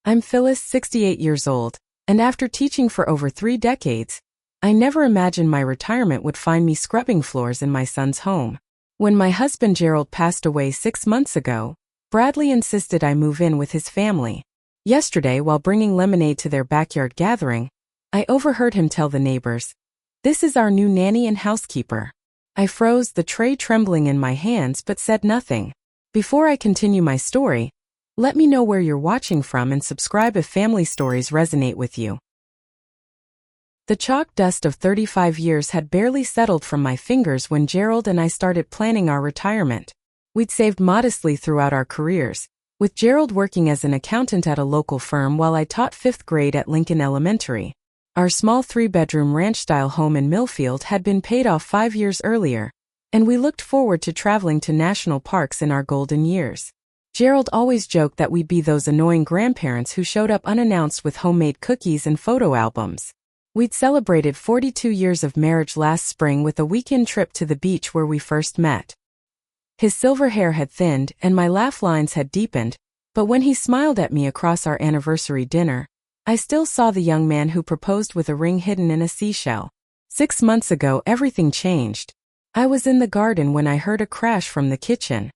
I'm Phyllis, 68 years old, and after teaching for over 3 decades, I never imagined my retirement would find me scrubbing floors in my son's home. When my husband Gerald passed away 6 months ago, Bradley insisted I move in with his family. Yesterday, while bringing lemonade to their backyard gathering, I overheard him tell the neighbors, "This is our new nanny and housekeeper." I froze, the tray trembling in my hands, but said nothing. Before I continue my story, let me know where you're watching from and subscribe if family stories resonate with you. The chalk dust of 35 years had barely settled from my fingers when Gerald and I started planning our retirement. We'd saved modestly throughout our careers, with Gerald working as an accountant at a local firm while I taught 5th grade at Lincoln Elementary. Our small 3-bedroom ranch-style home in Millfield had been paid off 5 years earlier, and we looked forward to traveling to national parks in our golden years. Gerald always joked that we'd be those annoying grandparents who showed up unannounced with homemade cookies and photo albums. We'd celebrated 42 years of marriage last spring with a weekend trip to the beach where we first met. His silver hair had thinned and my laugh lines had deepened, but when he smiled at me across our anniversary dinner, I still saw the young man who proposed with a ring hidden in a seashell. 6 months ago, everything changed. I was in the garden when I heard a crash from the kitchen.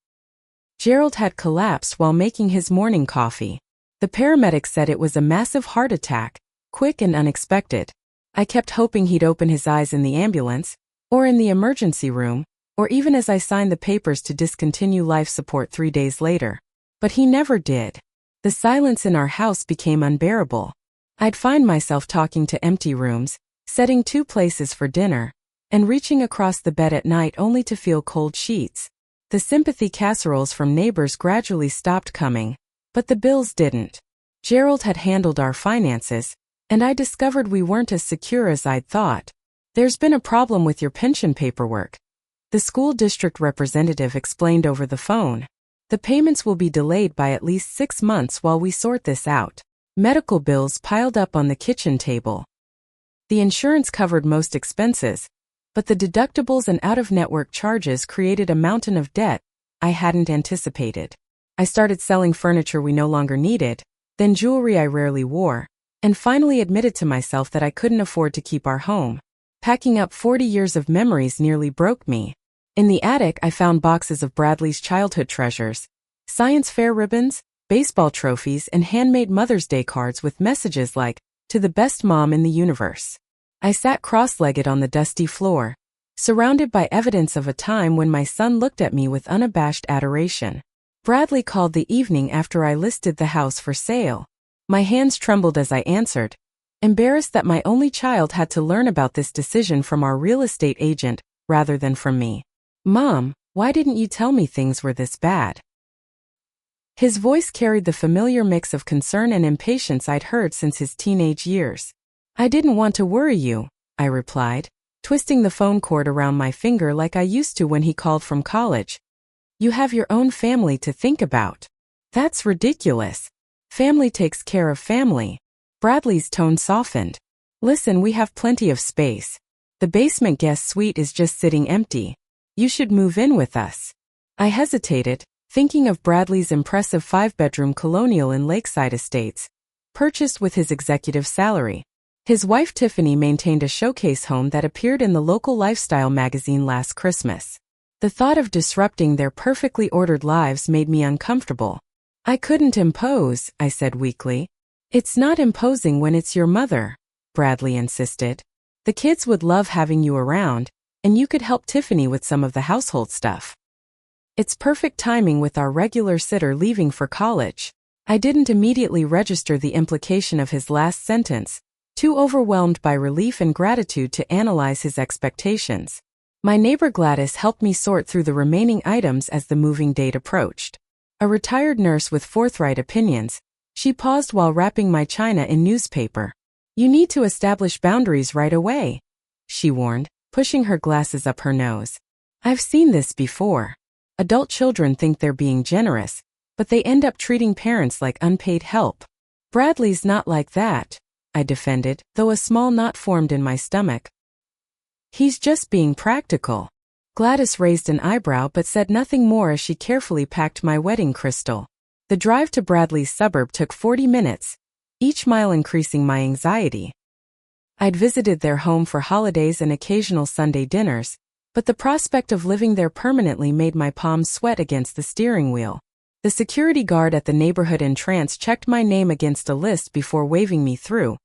Gerald had collapsed while making his morning coffee. The paramedics said it was a massive heart attack, quick and unexpected. I kept hoping he'd open his eyes in the ambulance, or in the emergency room, or even as I signed the papers to discontinue life support 3 days later. But he never did. The silence in our house became unbearable. I'd find myself talking to empty rooms, setting 2 places for dinner, and reaching across the bed at night only to feel cold sheets. The sympathy casseroles from neighbors gradually stopped coming, but the bills didn't. Gerald had handled our finances, and I discovered we weren't as secure as I'd thought. "There's been a problem with your pension paperwork," the school district representative explained over the phone. "The payments will be delayed by at least 6 months while we sort this out." Medical bills piled up on the kitchen table. The insurance covered most expenses, but the deductibles and out-of-network charges created a mountain of debt I hadn't anticipated. I started selling furniture we no longer needed, then jewelry I rarely wore, and finally admitted to myself that I couldn't afford to keep our home. Packing up 40 years of memories nearly broke me. In the attic, I found boxes of Bradley's childhood treasures, science fair ribbons, baseball trophies, and handmade Mother's Day cards with messages like, "To the best mom in the universe." I sat cross-legged on the dusty floor, surrounded by evidence of a time when my son looked at me with unabashed adoration. Bradley called the evening after I listed the house for sale. My hands trembled as I answered, embarrassed that my only child had to learn about this decision from our real estate agent rather than from me. "Mom, why didn't you tell me things were this bad?" His voice carried the familiar mix of concern and impatience I'd heard since his teenage years. "I didn't want to worry you," I replied, twisting the phone cord around my finger like I used to when he called from college. "You have your own family to think about." "That's ridiculous. Family takes care of family." Bradley's tone softened. "Listen, we have plenty of space. The basement guest suite is just sitting empty. You should move in with us." I hesitated, thinking of Bradley's impressive 5-bedroom colonial in Lakeside Estates, purchased with his executive salary. His wife Tiffany maintained a showcase home that appeared in the local lifestyle magazine last Christmas. The thought of disrupting their perfectly ordered lives made me uncomfortable. "I couldn't impose," I said weakly. "It's not imposing when it's your mother," Bradley insisted. "The kids would love having you around, and you could help Tiffany with some of the household stuff. It's perfect timing with our regular sitter leaving for college." I didn't immediately register the implication of his last sentence, too overwhelmed by relief and gratitude to analyze his expectations. My neighbor Gladys helped me sort through the remaining items as the moving date approached. A retired nurse with forthright opinions, she paused while wrapping my china in newspaper. "You need to establish boundaries right away," she warned, pushing her glasses up her nose. "I've seen this before. Adult children think they're being generous, but they end up treating parents like unpaid help." "Bradley's not like that," I defended, though a small knot formed in my stomach. "He's just being practical." Gladys raised an eyebrow but said nothing more as she carefully packed my wedding crystal. The drive to Bradley's suburb took 40 minutes, each mile increasing my anxiety. I'd visited their home for holidays and occasional Sunday dinners, but the prospect of living there permanently made my palms sweat against the steering wheel. The security guard at the neighborhood entrance checked my name against a list before waving me through,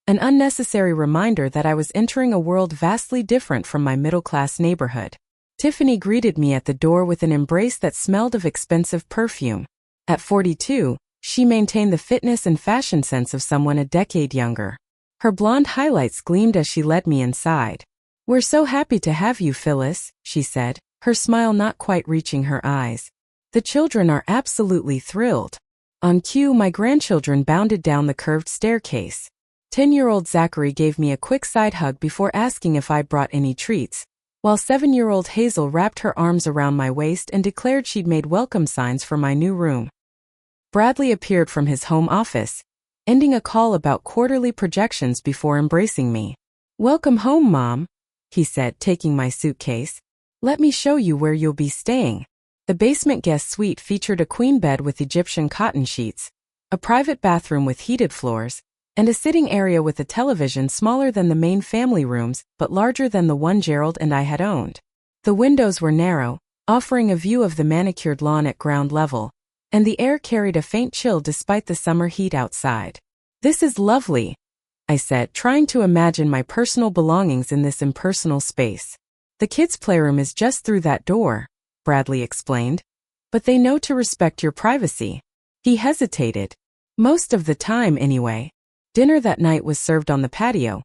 an unnecessary reminder that I was entering a world vastly different from my middle-class neighborhood. Tiffany greeted me at the door with an embrace that smelled of expensive perfume. At 42, she maintained the fitness and fashion sense of someone a decade younger. Her blonde highlights gleamed as she led me inside. "We're so happy to have you, Phyllis," she said, her smile not quite reaching her eyes. "The children are absolutely thrilled." On cue, my grandchildren bounded down the curved staircase. 10-year-old Zachary gave me a quick side hug before asking if I'd brought any treats, while 7-year-old Hazel wrapped her arms around my waist and declared she'd made welcome signs for my new room. Bradley appeared from his home office, ending a call about quarterly projections before embracing me. "Welcome home, Mom," he said, taking my suitcase. "Let me show you where you'll be staying." The basement guest suite featured a queen bed with Egyptian cotton sheets, a private bathroom with heated floors, and a sitting area with a television smaller than the main family rooms but larger than the one Gerald and I had owned. The windows were narrow, offering a view of the manicured lawn at ground level, and the air carried a faint chill despite the summer heat outside. "This is lovely," I said, trying to imagine my personal belongings in this impersonal space. "The kids' playroom is just through that door," Bradley explained. "But they know to respect your privacy." He hesitated. "Most of the time, anyway." Dinner that night was served on the patio,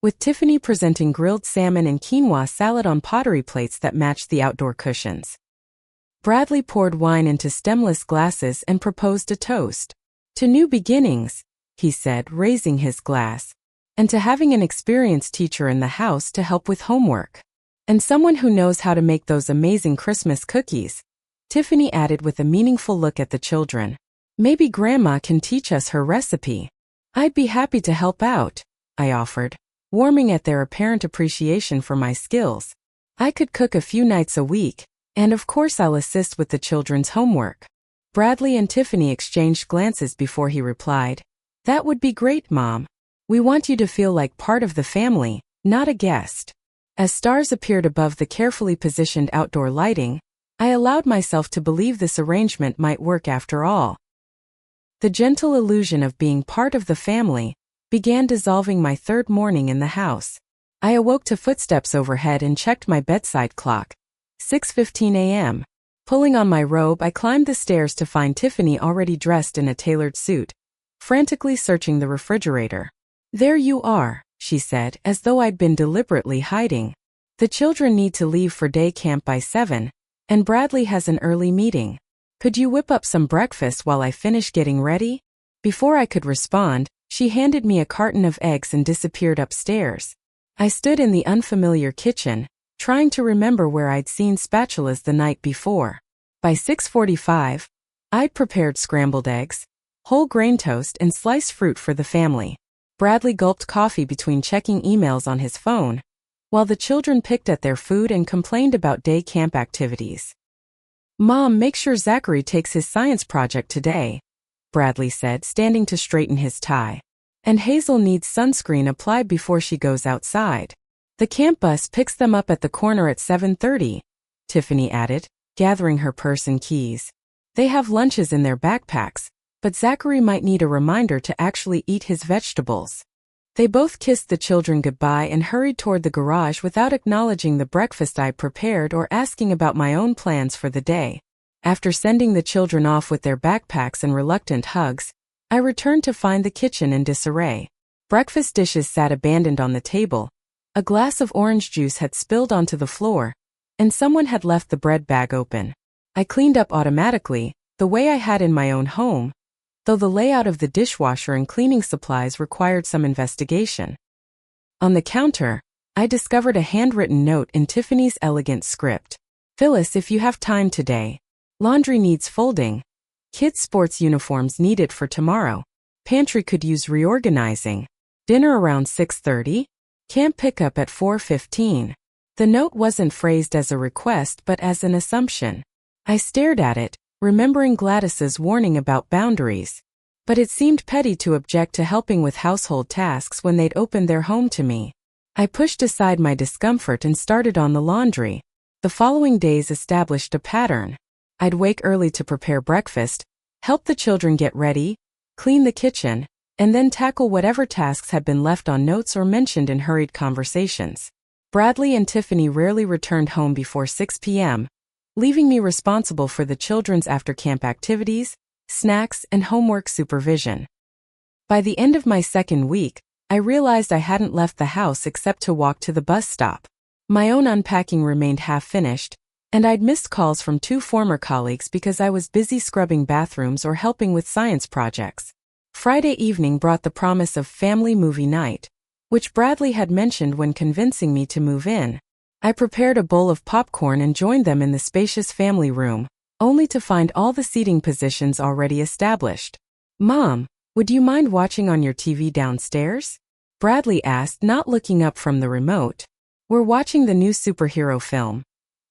with Tiffany presenting grilled salmon and quinoa salad on pottery plates that matched the outdoor cushions. Bradley poured wine into stemless glasses and proposed a toast. "To new beginnings," he said, raising his glass, "and to having an experienced teacher in the house to help with homework. And someone who knows how to make those amazing Christmas cookies," Tiffany added with a meaningful look at the children. "Maybe Grandma can teach us her recipe." "I'd be happy to help out," I offered, warming at their apparent appreciation for my skills. "I could cook a few nights a week, and of course I'll assist with the children's homework." Bradley and Tiffany exchanged glances before he replied, "That would be great, Mom. We want you to feel like part of the family, not a guest." As stars appeared above the carefully positioned outdoor lighting, I allowed myself to believe this arrangement might work after all. The gentle illusion of being part of the family began dissolving my third morning in the house. I awoke to footsteps overhead and checked my bedside clock. 6:15 a.m. Pulling on my robe, I climbed the stairs to find Tiffany already dressed in a tailored suit, frantically searching the refrigerator. "There you are," she said, as though I'd been deliberately hiding. "The children need to leave for day camp by 7, and Bradley has an early meeting. Could you whip up some breakfast while I finish getting ready?" Before I could respond, she handed me a carton of eggs and disappeared upstairs. I stood in the unfamiliar kitchen, trying to remember where I'd seen spatulas the night before. By 6:45, I'd prepared scrambled eggs, whole grain toast, and sliced fruit for the family. Bradley gulped coffee between checking emails on his phone, while the children picked at their food and complained about day camp activities. "Mom, make sure Zachary takes his science project today," Bradley said, standing to straighten his tie. "And Hazel needs sunscreen applied before she goes outside. The camp bus picks them up at the corner at 7:30, Tiffany added, gathering her purse and keys. "They have lunches in their backpacks, but Zachary might need a reminder to actually eat his vegetables." They both kissed the children goodbye and hurried toward the garage without acknowledging the breakfast I prepared or asking about my own plans for the day. After sending the children off with their backpacks and reluctant hugs, I returned to find the kitchen in disarray. Breakfast dishes sat abandoned on the table, a glass of orange juice had spilled onto the floor, and someone had left the bread bag open. I cleaned up automatically, the way I had in my own home, though the layout of the dishwasher and cleaning supplies required some investigation. On the counter, I discovered a handwritten note in Tiffany's elegant script. "Phyllis, if you have time today. Laundry needs folding. Kids' sports uniforms needed for tomorrow. Pantry could use reorganizing. Dinner around 6:30. Camp pickup at 4:15. The note wasn't phrased as a request but as an assumption. I stared at it, remembering Gladys's warning about boundaries. But it seemed petty to object to helping with household tasks when they'd opened their home to me. I pushed aside my discomfort and started on the laundry. The following days established a pattern. I'd wake early to prepare breakfast, help the children get ready, clean the kitchen, and then tackle whatever tasks had been left on notes or mentioned in hurried conversations. Bradley and Tiffany rarely returned home before 6 p.m., leaving me responsible for the children's after-camp activities, snacks, and homework supervision. By the end of my second week, I realized I hadn't left the house except to walk to the bus stop. My own unpacking remained half-finished, and I'd missed calls from 2 former colleagues because I was busy scrubbing bathrooms or helping with science projects. Friday evening brought the promise of family movie night, which Bradley had mentioned when convincing me to move in. I prepared a bowl of popcorn and joined them in the spacious family room, only to find all the seating positions already established. "Mom, would you mind watching on your TV downstairs?" Bradley asked, not looking up from the remote. "We're watching the new superhero film.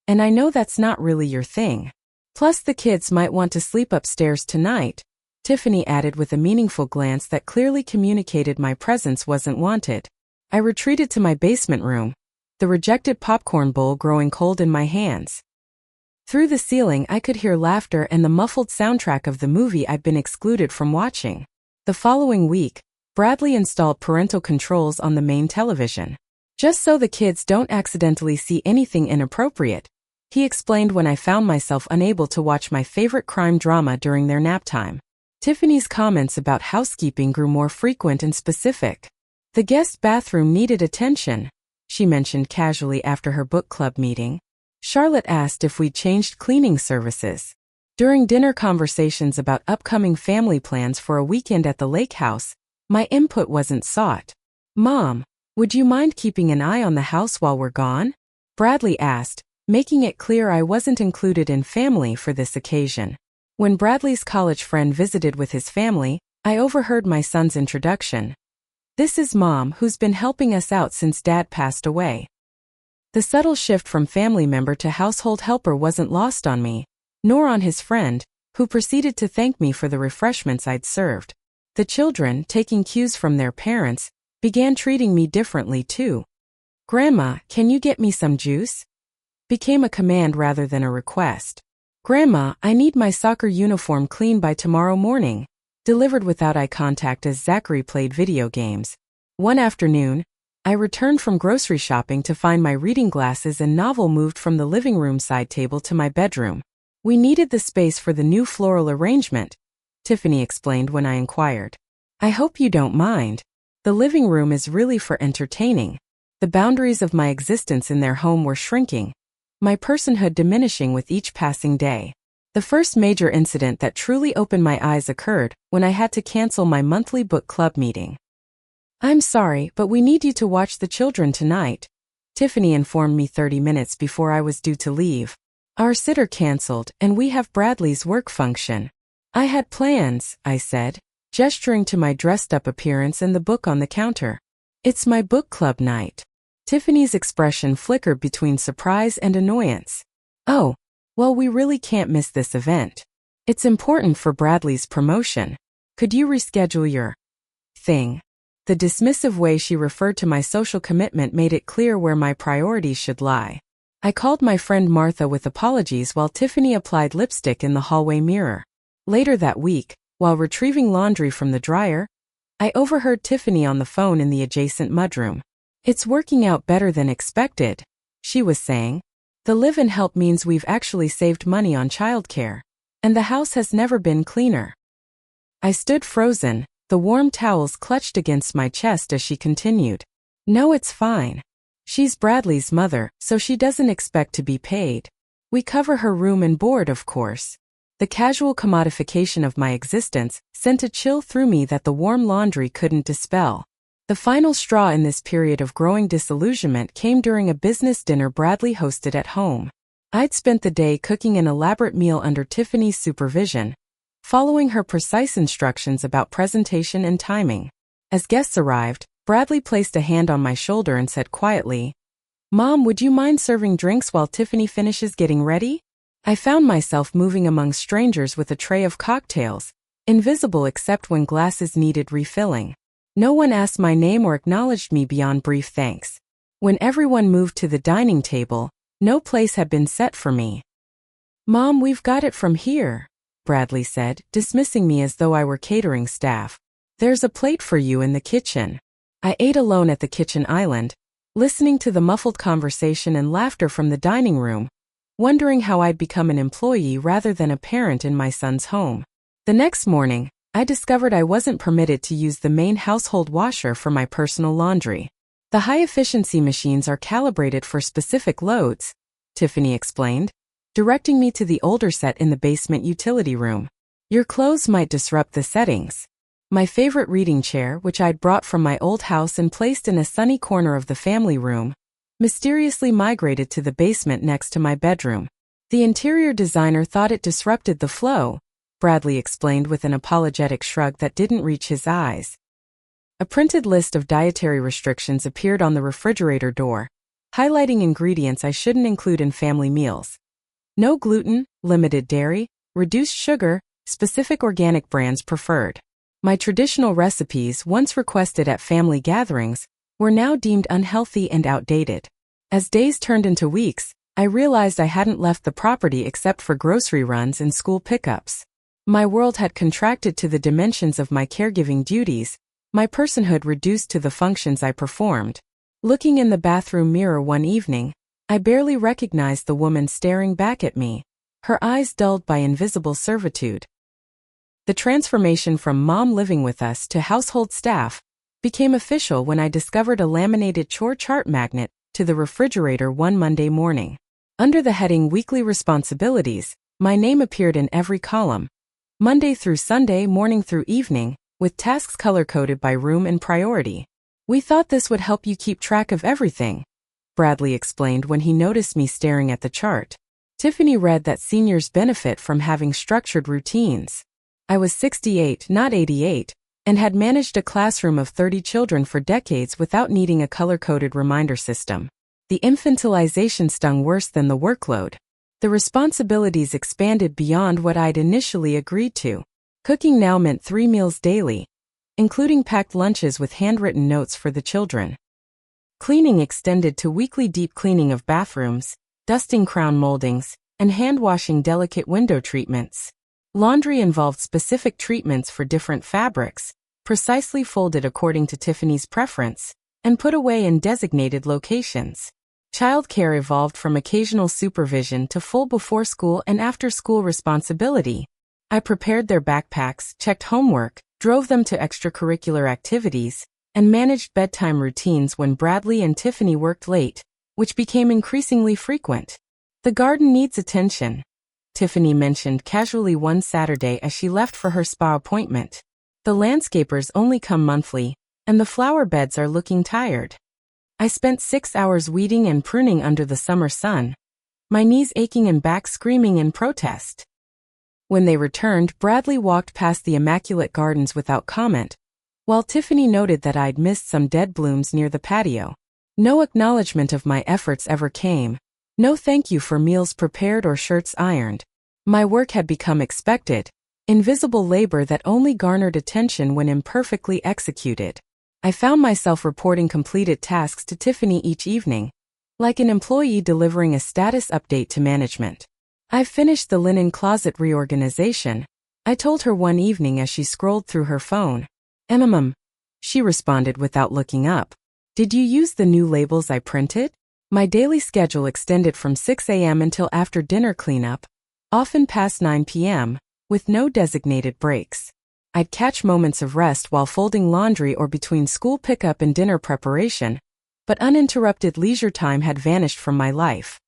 And I know that's not really your thing. Plus the kids might want to sleep upstairs tonight," Tiffany added with a meaningful glance that clearly communicated my presence wasn't wanted. I retreated to my basement room, the rejected popcorn bowl growing cold in my hands. Through the ceiling I could hear laughter and the muffled soundtrack of the movie I'd been excluded from watching. The following week, Bradley installed parental controls on the main television. "Just so the kids don't accidentally see anything inappropriate," he explained when I found myself unable to watch my favorite crime drama during their nap time. Tiffany's comments about housekeeping grew more frequent and specific. "The guest bathroom needed attention," she mentioned casually after her book club meeting. Charlotte asked if we'd changed cleaning services. During dinner conversations about upcoming family plans for a weekend at the lake house, my input wasn't sought. "Mom, would you mind keeping an eye on the house while we're gone?" Bradley asked, making it clear I wasn't included in family for this occasion. When Bradley's college friend visited with his family, I overheard my son's introduction. "This is Mom, who's been helping us out since Dad passed away." The subtle shift from family member to household helper wasn't lost on me, nor on his friend, who proceeded to thank me for the refreshments I'd served. The children, taking cues from their parents, began treating me differently too. "Grandma, can you get me some juice?" became a command rather than a request. "Grandma, I need my soccer uniform clean by tomorrow morning," delivered without eye contact as Zachary played video games. One afternoon, I returned from grocery shopping to find my reading glasses and novel moved from the living room side table to my bedroom. "We needed the space for the new floral arrangement," Tiffany explained when I inquired. "I hope you don't mind. The living room is really for entertaining." The boundaries of my existence in their home were shrinking, my personhood diminishing with each passing day. The first major incident that truly opened my eyes occurred when I had to cancel my monthly book club meeting. "I'm sorry, but we need you to watch the children tonight," Tiffany informed me 30 minutes before I was due to leave. "Our sitter canceled, and we have Bradley's work function." "I had plans," I said, gesturing to my dressed-up appearance and the book on the counter. "It's my book club night." Tiffany's expression flickered between surprise and annoyance. "Oh, well, we really can't miss this event. It's important for Bradley's promotion. Could you reschedule your thing?" The dismissive way she referred to my social commitment made it clear where my priorities should lie. I called my friend Martha with apologies while Tiffany applied lipstick in the hallway mirror. Later that week, while retrieving laundry from the dryer, I overheard Tiffany on the phone in the adjacent mudroom. "It's working out better than expected," she was saying. "The live-in help means we've actually saved money on childcare, and the house has never been cleaner." I stood frozen, the warm towels clutched against my chest as she continued. "No, it's fine. She's Bradley's mother, so she doesn't expect to be paid. We cover her room and board, of course." The casual commodification of my existence sent a chill through me that the warm laundry couldn't dispel. The final straw in this period of growing disillusionment came during a business dinner Bradley hosted at home. I'd spent the day cooking an elaborate meal under Tiffany's supervision, following her precise instructions about presentation and timing. As guests arrived, Bradley placed a hand on my shoulder and said quietly, "Mom, would you mind serving drinks while Tiffany finishes getting ready?" I found myself moving among strangers with a tray of cocktails, invisible except when glasses needed refilling. No one asked my name or acknowledged me beyond brief thanks. When everyone moved to the dining table, no place had been set for me. "Mom, we've got it from here," Bradley said, dismissing me as though I were catering staff. "There's a plate for you in the kitchen." I ate alone at the kitchen island, listening to the muffled conversation and laughter from the dining room, wondering how I'd become an employee rather than a parent in my son's home. The next morning, I discovered I wasn't permitted to use the main household washer for my personal laundry. "The high-efficiency machines are calibrated for specific loads," Tiffany explained, directing me to the older set in the basement utility room. "Your clothes might disrupt the settings." My favorite reading chair, which I'd brought from my old house and placed in a sunny corner of the family room, mysteriously migrated to the basement next to my bedroom. "The interior designer thought it disrupted the flow," Bradley explained with an apologetic shrug that didn't reach his eyes. A printed list of dietary restrictions appeared on the refrigerator door, highlighting ingredients I shouldn't include in family meals. No gluten, limited dairy, reduced sugar, specific organic brands preferred. My traditional recipes, once requested at family gatherings, were now deemed unhealthy and outdated. As days turned into weeks, I realized I hadn't left the property except for grocery runs and school pickups. My world had contracted to the dimensions of my caregiving duties, my personhood reduced to the functions I performed. Looking in the bathroom mirror one evening, I barely recognized the woman staring back at me, her eyes dulled by invisible servitude. The transformation from mom living with us to household staff became official when I discovered a laminated chore chart magnet to the refrigerator one Monday morning. Under the heading Weekly Responsibilities, my name appeared in every column, Monday through Sunday, morning through evening, with tasks color-coded by room and priority. "We thought this would help you keep track of everything," Bradley explained when he noticed me staring at the chart. Tiffany read that seniors benefit from having structured routines. I was 68, not 88, and had managed a classroom of 30 children for decades without needing a color-coded reminder system. The infantilization stung worse than the workload. The responsibilities expanded beyond what I'd initially agreed to. Cooking now meant 3 meals daily, including packed lunches with handwritten notes for the children. Cleaning extended to weekly deep cleaning of bathrooms, dusting crown moldings, and hand-washing delicate window treatments. Laundry involved specific treatments for different fabrics, precisely folded according to Tiffany's preference, and put away in designated locations. Childcare evolved from occasional supervision to full before-school and after-school responsibility. I prepared their backpacks, checked homework, drove them to extracurricular activities, and managed bedtime routines when Bradley and Tiffany worked late, which became increasingly frequent. "The garden needs attention," Tiffany mentioned casually one Saturday as she left for her spa appointment. "The landscapers only come monthly, and the flower beds are looking tired." I spent 6 hours weeding and pruning under the summer sun, my knees aching and back screaming in protest. When they returned, Bradley walked past the immaculate gardens without comment, while Tiffany noted that I'd missed some dead blooms near the patio. No acknowledgement of my efforts ever came. No thank you for meals prepared or shirts ironed. My work had become expected, invisible labor that only garnered attention when imperfectly executed. I found myself reporting completed tasks to Tiffany each evening, like an employee delivering a status update to management. "I've finished the linen closet reorganization," I told her one evening as she scrolled through her phone. She responded without looking up. "Did you use the new labels I printed?" My daily schedule extended from 6 a.m. until after dinner cleanup, often past 9 p.m., with no designated breaks. I'd catch moments of rest while folding laundry or between school pickup and dinner preparation, but uninterrupted leisure time had vanished from my life.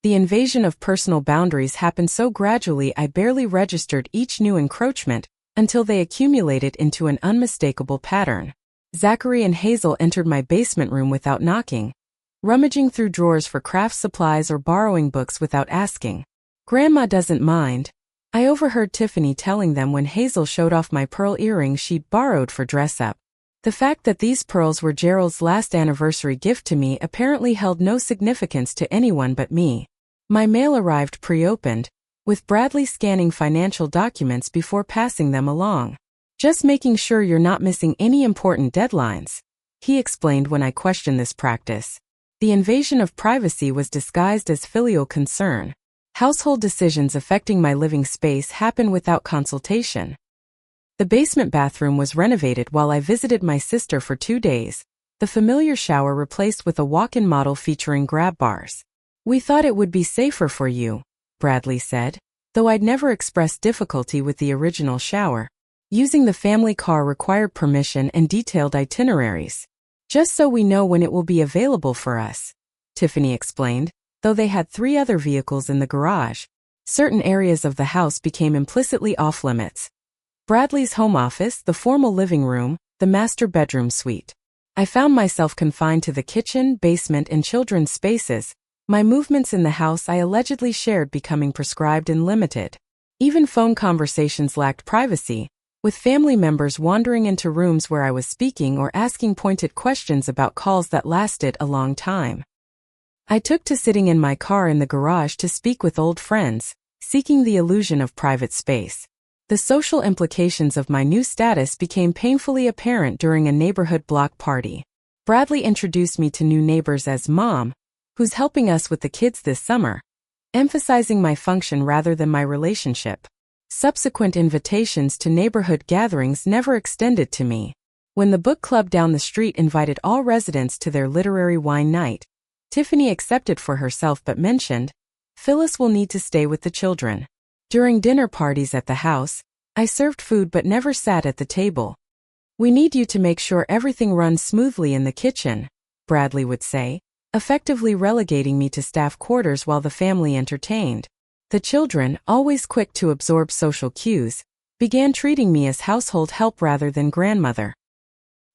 The invasion of personal boundaries happened so gradually I barely registered each new encroachment until they accumulated into an unmistakable pattern. Zachary and Hazel entered my basement room without knocking, rummaging through drawers for craft supplies or borrowing books without asking. "Grandma doesn't mind," I overheard Tiffany telling them when Hazel showed off my pearl earrings she'd borrowed for dress-up. The fact that these pearls were Gerald's last anniversary gift to me apparently held no significance to anyone but me. My mail arrived pre-opened, with Bradley scanning financial documents before passing them along. Just making sure you're not missing any important deadlines, he explained when I questioned this practice. The invasion of privacy was disguised as filial concern. Household decisions affecting my living space happen without consultation. The basement bathroom was renovated while I visited my sister for 2 days, the familiar shower replaced with a walk-in model featuring grab bars. We thought it would be safer for you, Bradley said, though I'd never expressed difficulty with the original shower. Using the family car required permission and detailed itineraries. Just so we know when it will be available for us, Tiffany explained, though they had 3 other vehicles in the garage. Certain areas of the house became implicitly off-limits. Bradley's home office, the formal living room, the master bedroom suite. I found myself confined to the kitchen, basement, and children's spaces, my movements in the house I allegedly shared becoming prescribed and limited. Even phone conversations lacked privacy, with family members wandering into rooms where I was speaking or asking pointed questions about calls that lasted a long time. I took to sitting in my car in the garage to speak with old friends, seeking the illusion of private space. The social implications of my new status became painfully apparent during a neighborhood block party. Bradley introduced me to new neighbors as Mom, who's helping us with the kids this summer, emphasizing my function rather than my relationship. Subsequent invitations to neighborhood gatherings never extended to me. When the book club down the street invited all residents to their literary wine night, Tiffany accepted for herself but mentioned, "Phyllis will need to stay with the children." During dinner parties at the house, I served food but never sat at the table. "We need you to make sure everything runs smoothly in the kitchen," Bradley would say, effectively relegating me to staff quarters while the family entertained. The children, always quick to absorb social cues, began treating me as household help rather than grandmother.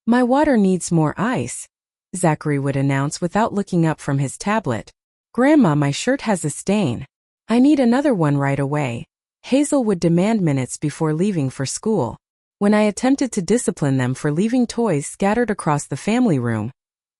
"My water needs more ice," Zachary would announce without looking up from his tablet. "Grandma, my shirt has a stain. I need another one right away." Hazel would demand minutes before leaving for school. When I attempted to discipline them for leaving toys scattered across the family room,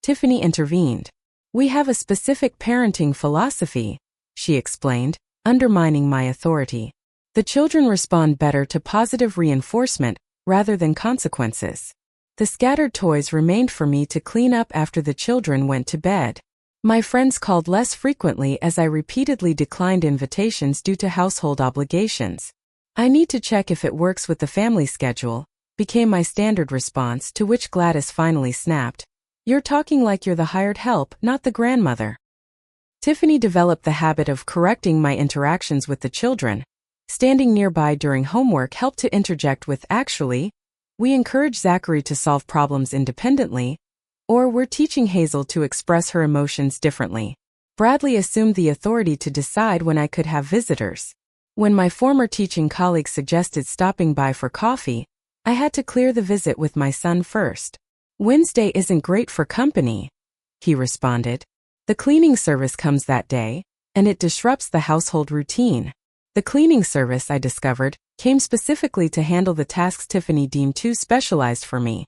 Tiffany intervened. "We have a specific parenting philosophy," she explained, undermining my authority. "The children respond better to positive reinforcement rather than consequences." The scattered toys remained for me to clean up after the children went to bed. My friends called less frequently as I repeatedly declined invitations due to household obligations. "I need to check if it works with the family schedule," became my standard response, to which Gladys finally snapped, "You're talking like you're the hired help, not the grandmother." Tiffany developed the habit of correcting my interactions with the children. Standing nearby during homework helped to interject with, "Actually, we encourage Zachary to solve problems independently," or "We're teaching Hazel to express her emotions differently." Bradley assumed the authority to decide when I could have visitors. When my former teaching colleagues suggested stopping by for coffee, I had to clear the visit with my son first. "Wednesday isn't great for company," he responded. "The cleaning service comes that day, and it disrupts the household routine." The cleaning service, I discovered, came specifically to handle the tasks Tiffany deemed too specialized for me: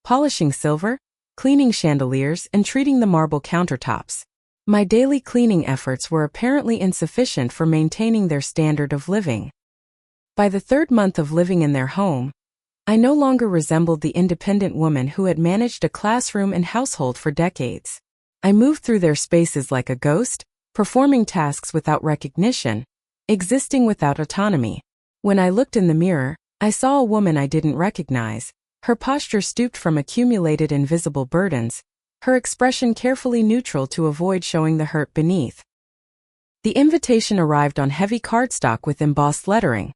polishing silver, cleaning chandeliers, and treating the marble countertops. My daily cleaning efforts were apparently insufficient for maintaining their standard of living. By the 3rd month of living in their home, I no longer resembled the independent woman who had managed a classroom and household for decades. I moved through their spaces like a ghost, performing tasks without recognition, existing without autonomy. When I looked in the mirror, I saw a woman I didn't recognize, her posture stooped from accumulated invisible burdens, her expression carefully neutral to avoid showing the hurt beneath. The invitation arrived on heavy cardstock with embossed lettering.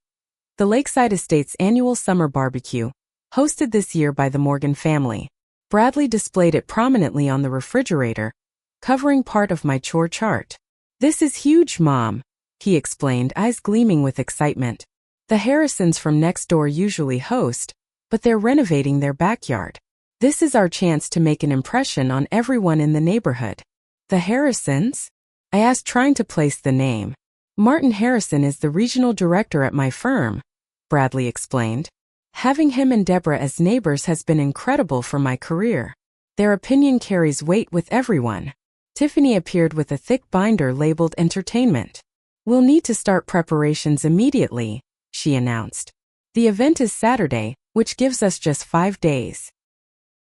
The Lakeside Estates annual summer barbecue, hosted this year by the Morgan family. Bradley displayed it prominently on the refrigerator, covering part of my chore chart. "This is huge, Mom," he explained, eyes gleaming with excitement. "The Harrisons from next door usually host, but they're renovating their backyard. This is our chance to make an impression on everyone in the neighborhood." "The Harrisons?" I asked, trying to place the name. "Martin Harrison is the regional director at my firm," Bradley explained. "Having him and Deborah as neighbors has been incredible for my career. Their opinion carries weight with everyone." Tiffany appeared with a thick binder labeled Entertainment. "We'll need to start preparations immediately," she announced. "The event is Saturday, which gives us just 5 days."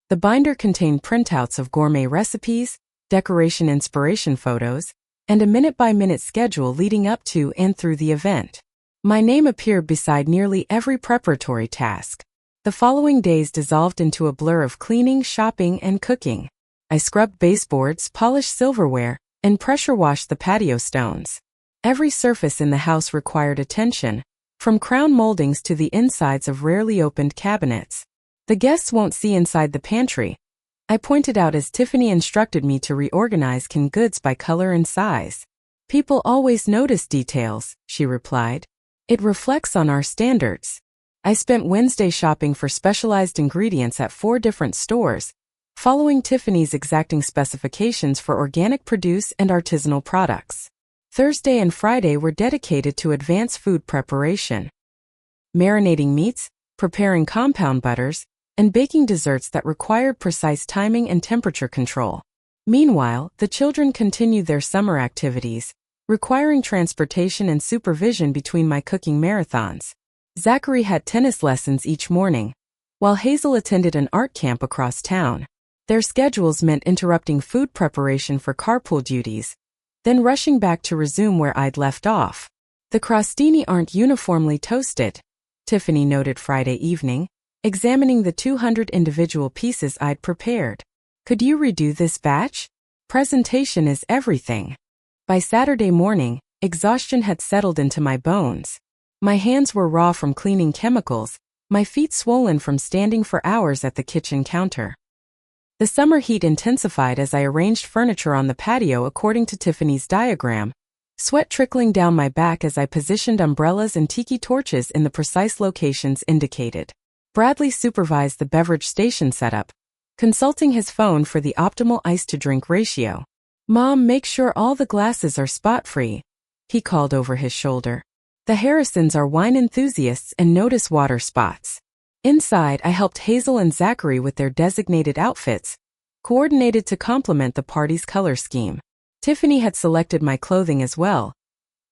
The binder contained printouts of gourmet recipes, decoration inspiration photos, and a minute-by-minute schedule leading up to and through the event. My name appeared beside nearly every preparatory task. The following days dissolved into a blur of cleaning, shopping, and cooking. I scrubbed baseboards, polished silverware, and pressure-washed the patio stones. Every surface in the house required attention, from crown moldings to the insides of rarely opened cabinets. "The guests won't see inside the pantry," I pointed out as Tiffany instructed me to reorganize canned goods by color and size. "People always notice details," she replied. "It reflects on our standards." I spent Wednesday shopping for specialized ingredients at 4 different stores, following Tiffany's exacting specifications for organic produce and artisanal products. Thursday and Friday were dedicated to advanced food preparation. Marinating meats, preparing compound butters, and baking desserts that required precise timing and temperature control. Meanwhile, the children continued their summer activities, requiring transportation and supervision between my cooking marathons. Zachary had tennis lessons each morning, while Hazel attended an art camp across town. Their schedules meant interrupting food preparation for carpool duties, then rushing back to resume where I'd left off. "The crostini aren't uniformly toasted," Tiffany noted Friday evening, examining the 200 individual pieces I'd prepared. "Could you redo this batch? Presentation is everything." By Saturday morning, exhaustion had settled into my bones. My hands were raw from cleaning chemicals, my feet swollen from standing for hours at the kitchen counter. The summer heat intensified as I arranged furniture on the patio according to Tiffany's diagram, sweat trickling down my back as I positioned umbrellas and tiki torches in the precise locations indicated. Bradley supervised the beverage station setup, consulting his phone for the optimal ice-to-drink ratio. "Mom, make sure all the glasses are spot-free," he called over his shoulder. "The Harrisons are wine enthusiasts and notice water spots." Inside, I helped Hazel and Zachary with their designated outfits, coordinated to complement the party's color scheme. Tiffany had selected my clothing as well,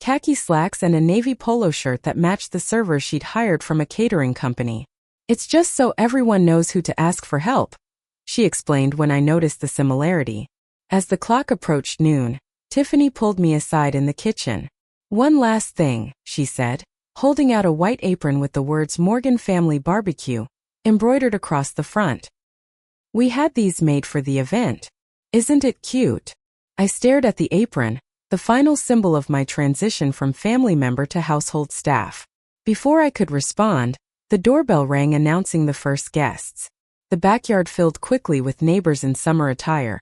khaki slacks and a navy polo shirt that matched the server she'd hired from a catering company. "It's just so everyone knows who to ask for help," she explained when I noticed the similarity. As the clock approached noon, Tiffany pulled me aside in the kitchen. "One last thing," she said, holding out a white apron with the words Morgan Family Barbecue embroidered across the front. "We had these made for the event. Isn't it cute?" I stared at the apron, the final symbol of my transition from family member to household staff. Before I could respond, the doorbell rang announcing the first guests. The backyard filled quickly with neighbors in summer attire,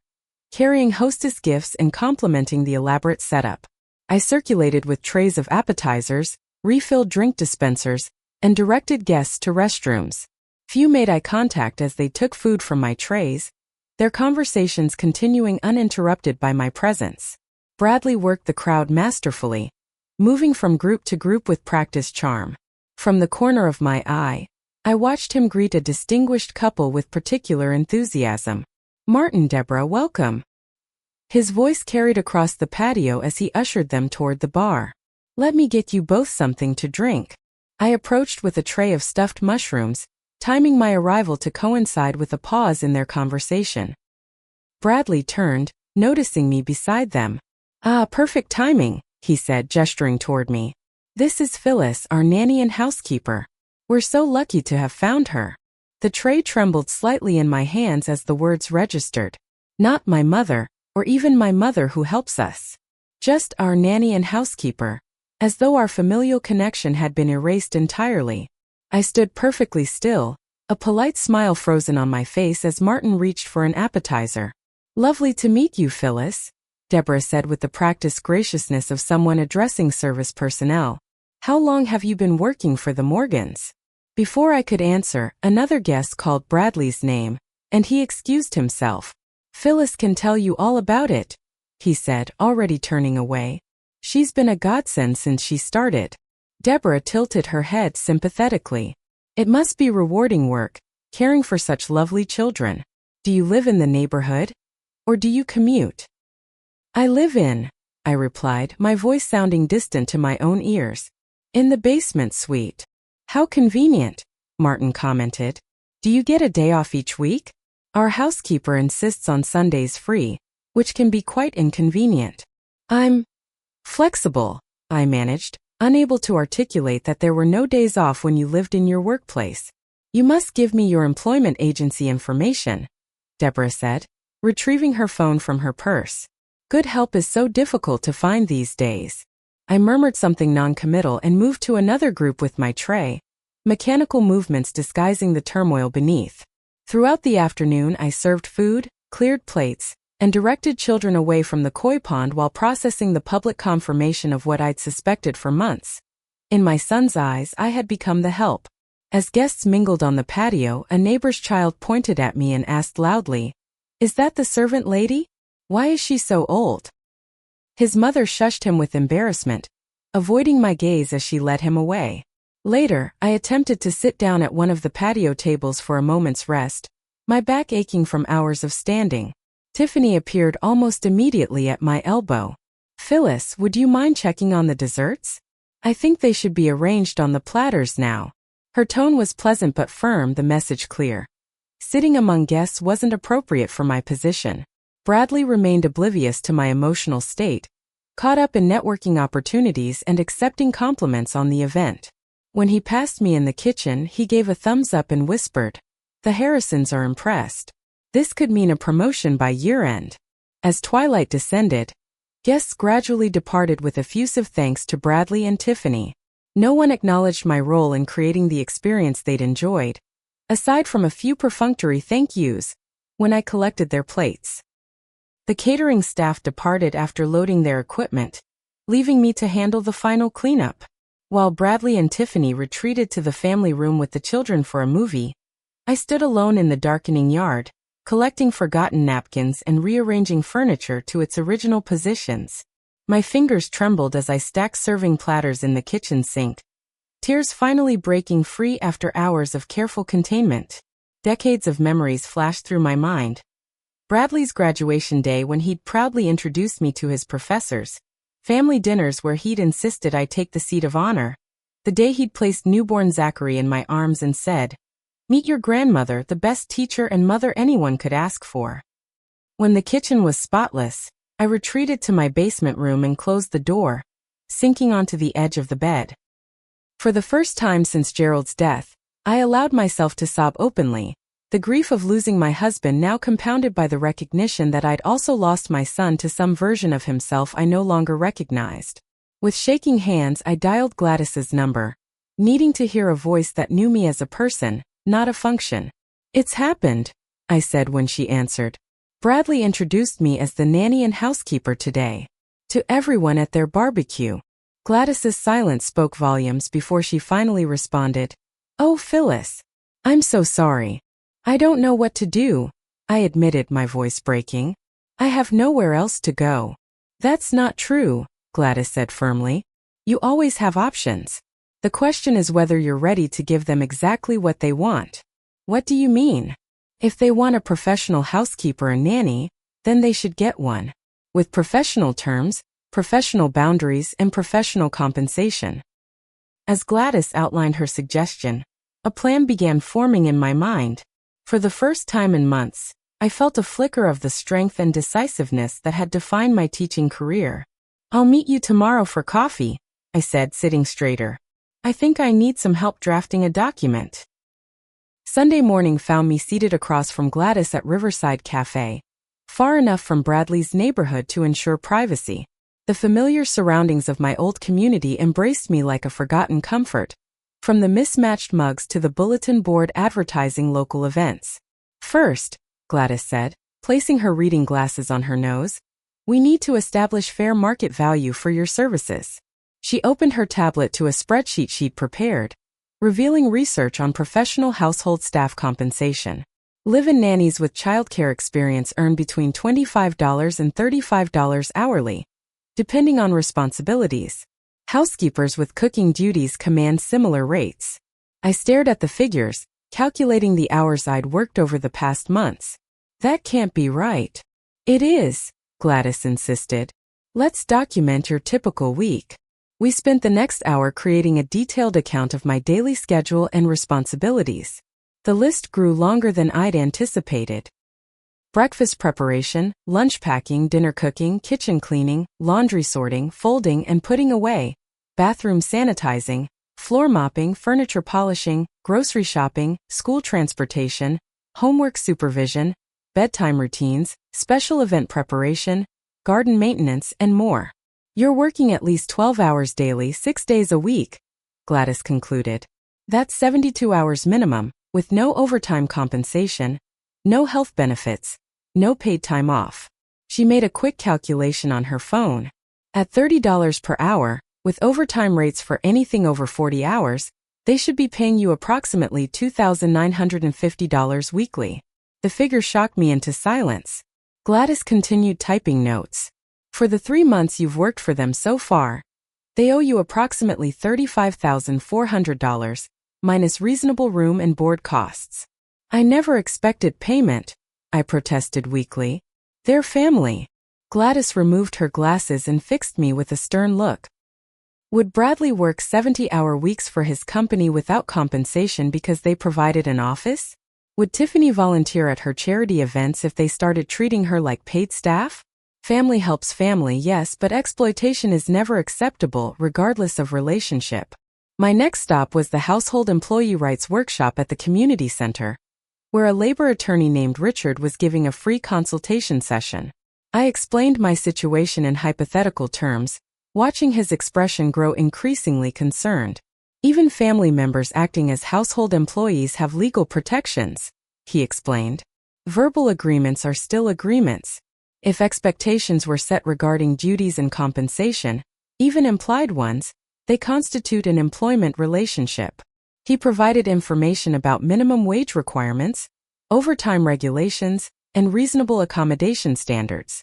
carrying hostess gifts and complimenting the elaborate setup. I circulated with trays of appetizers, refilled drink dispensers, and directed guests to restrooms. Few made eye contact as they took food from my trays, their conversations continuing uninterrupted by my presence. Bradley worked the crowd masterfully, moving from group to group with practiced charm. From the corner of my eye, I watched him greet a distinguished couple with particular enthusiasm. "Martin, Deborah, welcome." His voice carried across the patio as he ushered them toward the bar. "Let me get you both something to drink." I approached with a tray of stuffed mushrooms, timing my arrival to coincide with a pause in their conversation. Bradley turned, noticing me beside them. "Ah, perfect timing," he said, gesturing toward me. "This is Phyllis, our nanny and housekeeper. We're so lucky to have found her." The tray trembled slightly in my hands as the words registered. "Not my mother, or even my mother who helps us. Just our nanny and housekeeper," as though our familial connection had been erased entirely. I stood perfectly still, a polite smile frozen on my face as Martin reached for an appetizer. "Lovely to meet you, Phyllis," Deborah said with the practiced graciousness of someone addressing service personnel. "How long have you been working for the Morgans?" Before I could answer, another guest called Bradley's name, and he excused himself. "Phyllis can tell you all about it," he said, already turning away. "She's been a godsend since she started." Deborah tilted her head sympathetically. "It must be rewarding work, caring for such lovely children. Do you live in the neighborhood? Or do you commute?" I live in, I replied, my voice sounding distant to my own ears. In the basement suite. How convenient, Martin commented. Do you get a day off each week? Our housekeeper insists on Sundays free, which can be quite inconvenient. I'm flexible, I managed, unable to articulate that there were no days off when you lived in your workplace. You must give me your employment agency information, Deborah said, retrieving her phone from her purse. Good help is so difficult to find these days. I murmured something non-committal and moved to another group with my tray, mechanical movements disguising the turmoil beneath. Throughout the afternoon I served food, cleared plates, and directed children away from the koi pond while processing the public confirmation of what I'd suspected for months. In my son's eyes, I had become the help. As guests mingled on the patio, a neighbor's child pointed at me and asked loudly, "Is that the servant lady? Why is she so old?" His mother shushed him with embarrassment, avoiding my gaze as she led him away. Later, I attempted to sit down at one of the patio tables for a moment's rest, my back aching from hours of standing. Tiffany appeared almost immediately at my elbow. "Phyllis, would you mind checking on the desserts? I think they should be arranged on the platters now." Her tone was pleasant but firm, the message clear. Sitting among guests wasn't appropriate for my position. Bradley remained oblivious to my emotional state, caught up in networking opportunities and accepting compliments on the event. When he passed me in the kitchen, he gave a thumbs up and whispered, "The Harrisons are impressed. This could mean a promotion by year-end." As twilight descended, guests gradually departed with effusive thanks to Bradley and Tiffany. No one acknowledged my role in creating the experience they'd enjoyed, aside from a few perfunctory thank yous, when I collected their plates. The catering staff departed after loading their equipment, leaving me to handle the final cleanup. While Bradley and Tiffany retreated to the family room with the children for a movie, I stood alone in the darkening yard, collecting forgotten napkins and rearranging furniture to its original positions. My fingers trembled as I stacked serving platters in the kitchen sink, tears finally breaking free after hours of careful containment. Decades of memories flashed through my mind. Bradley's graduation day when he'd proudly introduced me to his professors, family dinners where he'd insisted I take the seat of honor, the day he'd placed newborn Zachary in my arms and said, "Meet your grandmother, the best teacher and mother anyone could ask for." When the kitchen was spotless, I retreated to my basement room and closed the door, sinking onto the edge of the bed. For the first time since Gerald's death, I allowed myself to sob openly, the grief of losing my husband now compounded by the recognition that I'd also lost my son to some version of himself I no longer recognized. With shaking hands, I dialed Gladys's number, needing to hear a voice that knew me as a person, not a function. "It's happened," I said when she answered. "Bradley introduced me as the nanny and housekeeper today. To everyone at their barbecue." Gladys's silence spoke volumes before she finally responded, "Oh, Phyllis. I'm so sorry. I don't know what to do," I admitted, my voice breaking. "I have nowhere else to go." "That's not true," Gladys said firmly. "You always have options. The question is whether you're ready to give them exactly what they want." "What do you mean?" "If they want a professional housekeeper and nanny, then they should get one. With professional terms, professional boundaries, and professional compensation." As Gladys outlined her suggestion, a plan began forming in my mind. For the first time in months, I felt a flicker of the strength and decisiveness that had defined my teaching career. "I'll meet you tomorrow for coffee," I said, sitting straighter. "I think I need some help drafting a document." Sunday morning found me seated across from Gladys at Riverside Cafe, far enough from Bradley's neighborhood to ensure privacy. The familiar surroundings of my old community embraced me like a forgotten comfort, from the mismatched mugs to the bulletin board advertising local events. "First," Gladys said, placing her reading glasses on her nose, "we need to establish fair market value for your services." She opened her tablet to a spreadsheet she'd prepared, revealing research on professional household staff compensation. Live-in nannies with childcare experience earn between $25 and $35 hourly, depending on responsibilities. Housekeepers with cooking duties command similar rates. I stared at the figures, calculating the hours I'd worked over the past months. "That can't be right." "It is," Gladys insisted. Let's document your typical week. We spent the next hour creating a detailed account of my daily schedule and responsibilities. The list grew longer than I'd anticipated. Breakfast preparation, lunch packing, dinner cooking, kitchen cleaning, laundry sorting, folding and putting away, bathroom sanitizing, floor mopping, furniture polishing, grocery shopping, school transportation, homework supervision, bedtime routines, special event preparation, garden maintenance, and more. You're working at least 12 hours daily, 6 days a week, Gladys concluded. That's 72 hours minimum, with no overtime compensation, no health benefits, no paid time off. She made a quick calculation on her phone. At $30 per hour, with overtime rates for anything over 40 hours, they should be paying you approximately $2,950 weekly. The figure shocked me into silence. Gladys continued typing notes. For the 3 months you've worked for them so far, they owe you approximately $35,400, minus reasonable room and board costs. I never expected payment, I protested weakly. They're family. Gladys removed her glasses and fixed me with a stern look. Would Bradley work 70-hour weeks for his company without compensation because they provided an office? Would Tiffany volunteer at her charity events if they started treating her like paid staff? Family helps family, yes, but exploitation is never acceptable, regardless of relationship. My next stop was the Household Employee Rights Workshop at the community center, where a labor attorney named Richard was giving a free consultation session. I explained my situation in hypothetical terms, watching his expression grow increasingly concerned. Even family members acting as household employees have legal protections, he explained. Verbal agreements are still agreements. If expectations were set regarding duties and compensation, even implied ones, they constitute an employment relationship. He provided information about minimum wage requirements, overtime regulations, and reasonable accommodation standards.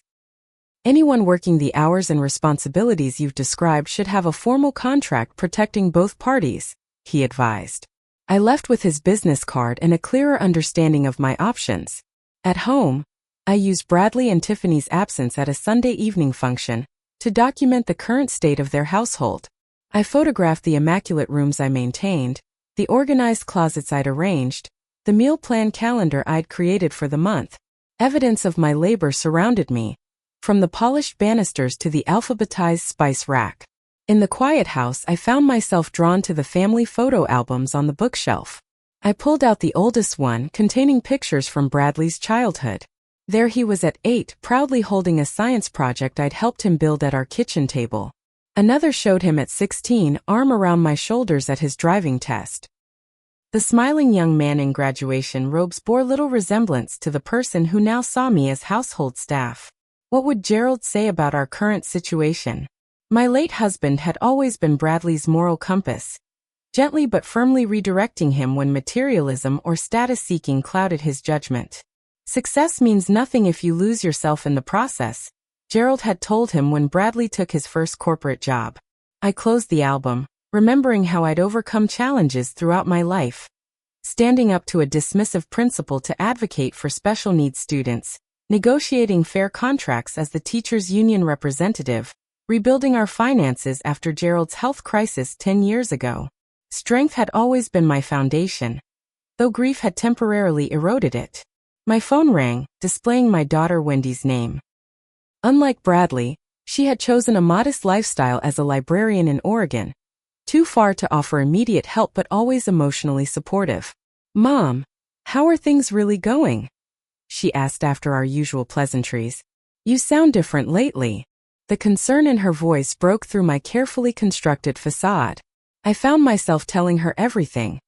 Anyone working the hours and responsibilities you've described should have a formal contract protecting both parties, he advised. I left with his business card and a clearer understanding of my options. At home, I used Bradley and Tiffany's absence at a Sunday evening function to document the current state of their household. I photographed the immaculate rooms I maintained, the organized closets I'd arranged, the meal plan calendar I'd created for the month. Evidence of my labor surrounded me, from the polished banisters to the alphabetized spice rack. In the quiet house, I found myself drawn to the family photo albums on the bookshelf. I pulled out the oldest one, containing pictures from Bradley's childhood. There he was at 8, proudly holding a science project I'd helped him build at our kitchen table. Another showed him at 16, arm around my shoulders at his driving test. The smiling young man in graduation robes bore little resemblance to the person who now saw me as household staff. What would Gerald say about our current situation? My late husband had always been Bradley's moral compass, gently but firmly redirecting him when materialism or status-seeking clouded his judgment. Success means nothing if you lose yourself in the process, Gerald had told him when Bradley took his first corporate job. I closed the album, remembering how I'd overcome challenges throughout my life. Standing up to a dismissive principal to advocate for special needs students, negotiating fair contracts as the teachers' union representative, rebuilding our finances after Gerald's health crisis 10 years ago. Strength had always been my foundation, though grief had temporarily eroded it. My phone rang, displaying my daughter Wendy's name. Unlike Bradley, she had chosen a modest lifestyle as a librarian in Oregon, too far to offer immediate help but always emotionally supportive. "Mom, how are things really going?" she asked after our usual pleasantries. "You sound different lately." The concern in her voice broke through my carefully constructed facade. I found myself telling her everything.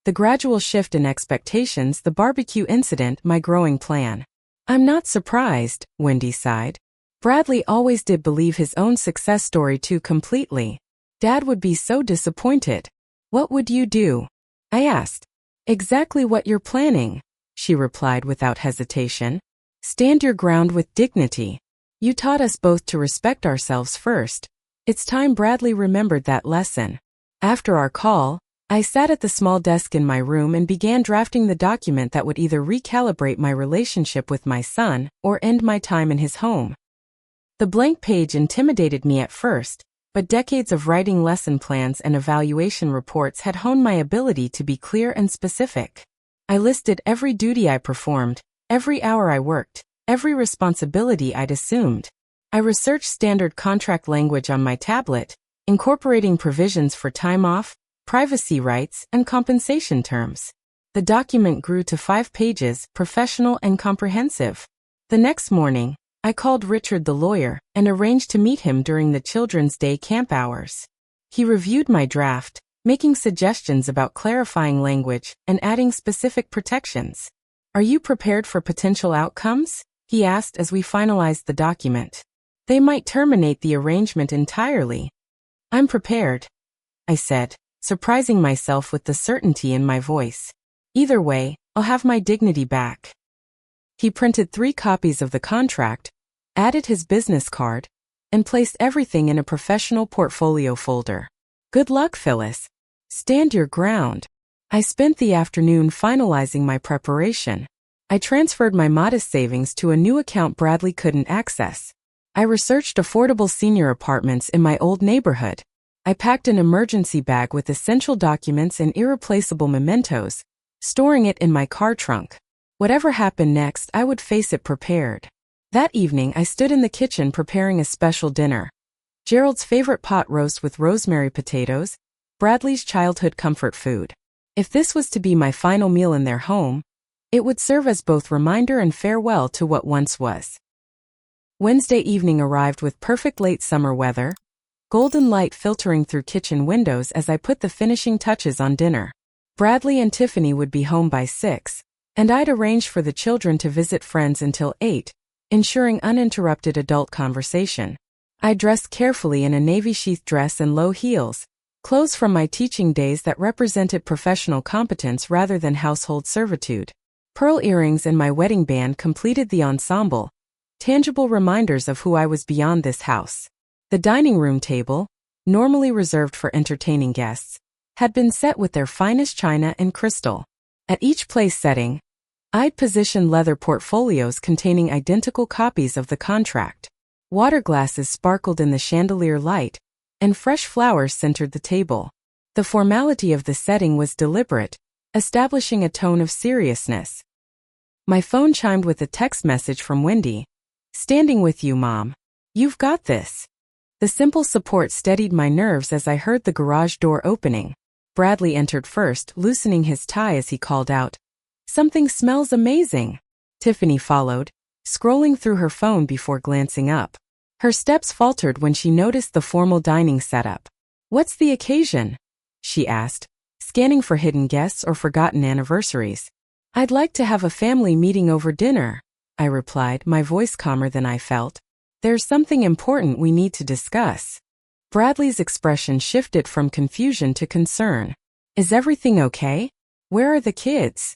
The gradual shift in expectations, the barbecue incident, my growing plan. "I'm not surprised," Wendy sighed. "Bradley always did believe his own success story too completely. Dad would be so disappointed." "What would you do?" I asked. "Exactly what you're planning," she replied without hesitation. "Stand your ground with dignity. You taught us both to respect ourselves first. It's time Bradley remembered that lesson." After our call, I sat at the small desk in my room and began drafting the document that would either recalibrate my relationship with my son or end my time in his home. The blank page intimidated me at first, but decades of writing lesson plans and evaluation reports had honed my ability to be clear and specific. I listed every duty I performed, every hour I worked, every responsibility I'd assumed. I researched standard contract language on my tablet, incorporating provisions for time off, privacy rights, and compensation terms. The document grew to 5 pages, professional and comprehensive. The next morning, I called Richard the lawyer and arranged to meet him during the Children's Day camp hours. He reviewed my draft, making suggestions about clarifying language and adding specific protections. "Are you prepared for potential outcomes?" he asked as we finalized the document. "They might terminate the arrangement entirely." "I'm prepared," I said, surprising myself with the certainty in my voice. "Either way, I'll have my dignity back." He printed 3 copies of the contract, added his business card, and placed everything in a professional portfolio folder. "Good luck, Phyllis. Stand your ground." I spent the afternoon finalizing my preparation. I transferred my modest savings to a new account Bradley couldn't access. I researched affordable senior apartments in my old neighborhood. I packed an emergency bag with essential documents and irreplaceable mementos, storing it in my car trunk. Whatever happened next, I would face it prepared. That evening, I stood in the kitchen preparing a special dinner. Gerald's favorite pot roast with rosemary potatoes, Bradley's childhood comfort food. If this was to be my final meal in their home, it would serve as both reminder and farewell to what once was. Wednesday evening arrived with perfect late summer weather, golden light filtering through kitchen windows as I put the finishing touches on dinner. Bradley and Tiffany would be home by 6, and I'd arranged for the children to visit friends until 8, ensuring uninterrupted adult conversation. I dressed carefully in a navy sheath dress and low heels, clothes from my teaching days that represented professional competence rather than household servitude. Pearl earrings and my wedding band completed the ensemble, tangible reminders of who I was beyond this house. The dining room table, normally reserved for entertaining guests, had been set with their finest china and crystal. At each place setting, I'd positioned leather portfolios containing identical copies of the contract. Water glasses sparkled in the chandelier light, and fresh flowers centered the table. The formality of the setting was deliberate, establishing a tone of seriousness. My phone chimed with a text message from Wendy. "Standing with you, Mom. You've got this." The simple support steadied my nerves as I heard the garage door opening. Bradley entered first, loosening his tie as he called out, "Something smells amazing." Tiffany followed, scrolling through her phone before glancing up. Her steps faltered when she noticed the formal dining setup. "What's the occasion?" she asked, scanning for hidden guests or forgotten anniversaries. "I'd like to have a family meeting over dinner," I replied, my voice calmer than I felt. "There's something important we need to discuss." Bradley's expression shifted from confusion to concern. "Is everything okay? Where are the kids?"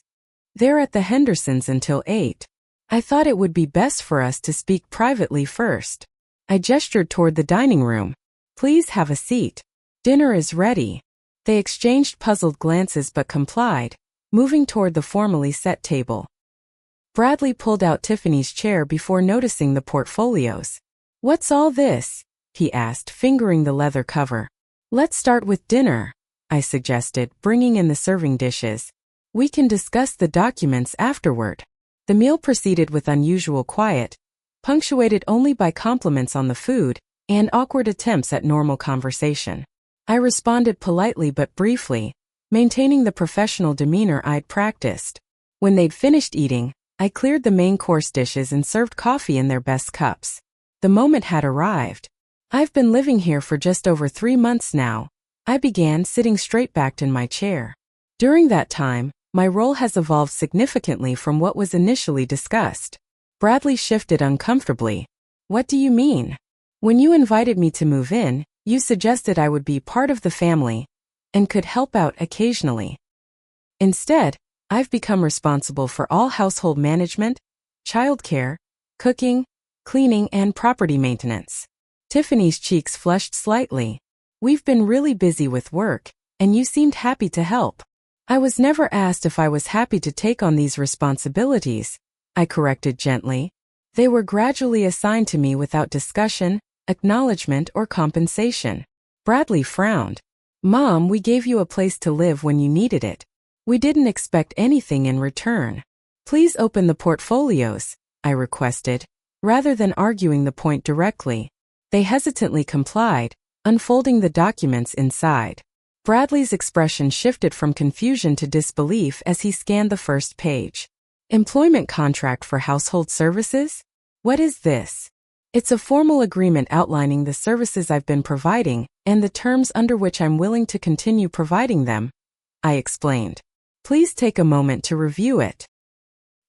"They're at the Hendersons until 8. I thought it would be best for us to speak privately first." I gestured toward the dining room. "Please have a seat. Dinner is ready." They exchanged puzzled glances but complied, moving toward the formally set table. Bradley pulled out Tiffany's chair before noticing the portfolios. "What's all this?" he asked, fingering the leather cover. "Let's start with dinner," I suggested, bringing in the serving dishes. "We can discuss the documents afterward." The meal proceeded with unusual quiet, punctuated only by compliments on the food and awkward attempts at normal conversation. I responded politely but briefly, maintaining the professional demeanor I'd practiced. When they'd finished eating, I cleared the main course dishes and served coffee in their best cups. The moment had arrived. "I've been living here for just over 3 months now," I began, sitting straight-backed in my chair. "During that time, my role has evolved significantly from what was initially discussed." Bradley shifted uncomfortably. "What do you mean?" "When you invited me to move in, you suggested I would be part of the family and could help out occasionally. Instead, I've become responsible for all household management, childcare, cooking, cleaning, and property maintenance." Tiffany's cheeks flushed slightly. "We've been really busy with work, and you seemed happy to help." "I was never asked if I was happy to take on these responsibilities," I corrected gently. They were gradually assigned to me without discussion, acknowledgement, or compensation. Bradley frowned. Mom, we gave you a place to live when you needed it. We didn't expect anything in return. Please open the portfolios, I requested, rather than arguing the point directly. They hesitantly complied, unfolding the documents inside. Bradley's expression shifted from confusion to disbelief as he scanned the first page. Employment contract for household services? What is this? It's a formal agreement outlining the services I've been providing and the terms under which I'm willing to continue providing them, I explained. Please take a moment to review it.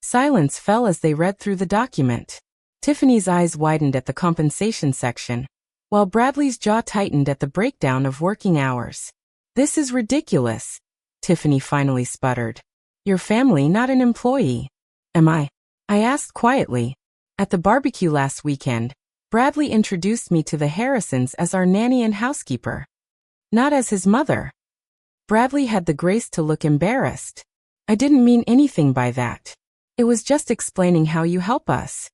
Silence fell as they read through the document. Tiffany's eyes widened at the compensation section, while Bradley's jaw tightened at the breakdown of working hours. This is ridiculous, Tiffany finally sputtered. Your family, not an employee. Am I? I asked quietly. At the barbecue last weekend, Bradley introduced me to the Harrisons as our nanny and housekeeper. Not as his mother. Bradley had the grace to look embarrassed. I didn't mean anything by that. It was just explaining how you help us.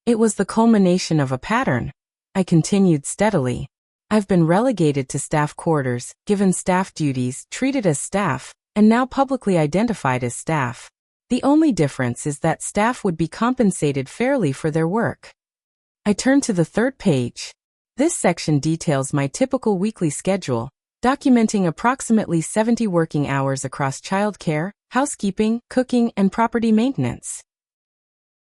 It was the culmination of a pattern, I continued steadily. I've been relegated to staff quarters, given staff duties, treated as staff, and now publicly identified as staff. The only difference is that staff would be compensated fairly for their work. I turned to the third page. This section details my typical weekly schedule, documenting approximately 70 working hours across childcare, housekeeping, cooking, and property maintenance.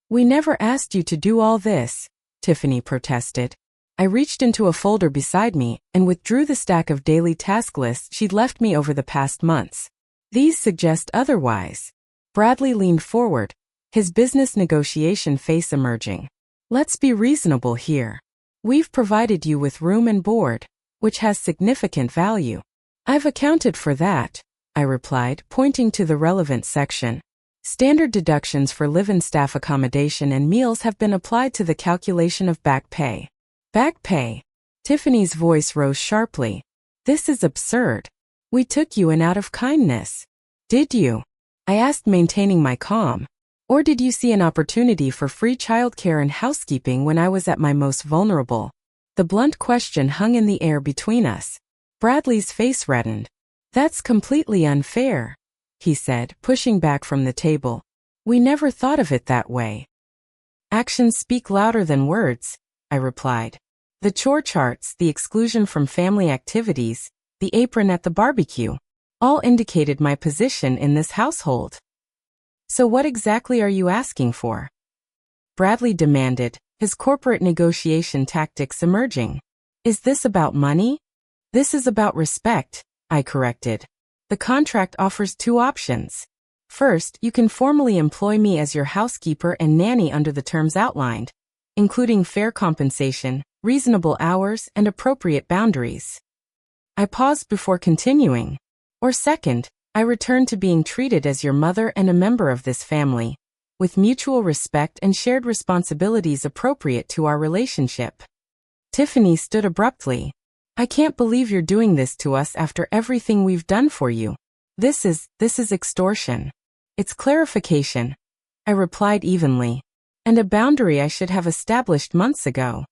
We never asked you to do all this, Tiffany protested. I reached into a folder beside me and withdrew the stack of daily task lists she'd left me over the past months. These suggest otherwise. Bradley leaned forward, his business negotiation face emerging. Let's be reasonable here. We've provided you with room and board, which has significant value. I've accounted for that, I replied, pointing to the relevant section. Standard deductions for live-in staff accommodation and meals have been applied to the calculation of back pay. Back pay? Tiffany's voice rose sharply. This is absurd. We took you in out of kindness. Did you? I asked, maintaining my calm. Or did you see an opportunity for free childcare and housekeeping when I was at my most vulnerable? The blunt question hung in the air between us. Bradley's face reddened. That's completely unfair, he said, pushing back from the table. We never thought of it that way. Actions speak louder than words, I replied. The chore charts, the exclusion from family activities, the apron at the barbecue, all indicated my position in this household. So what exactly are you asking for? Bradley demanded, his corporate negotiation tactics emerging. Is this about money? This is about respect, I corrected. The contract offers two options. First, you can formally employ me as your housekeeper and nanny under the terms outlined, including fair compensation, reasonable hours, and appropriate boundaries. I paused before continuing. Or second, I return to being treated as your mother and a member of this family, with mutual respect and shared responsibilities appropriate to our relationship. Tiffany stood abruptly. I can't believe you're doing this to us after everything we've done for you. This is extortion. It's clarification, I replied evenly, and a boundary I should have established months ago.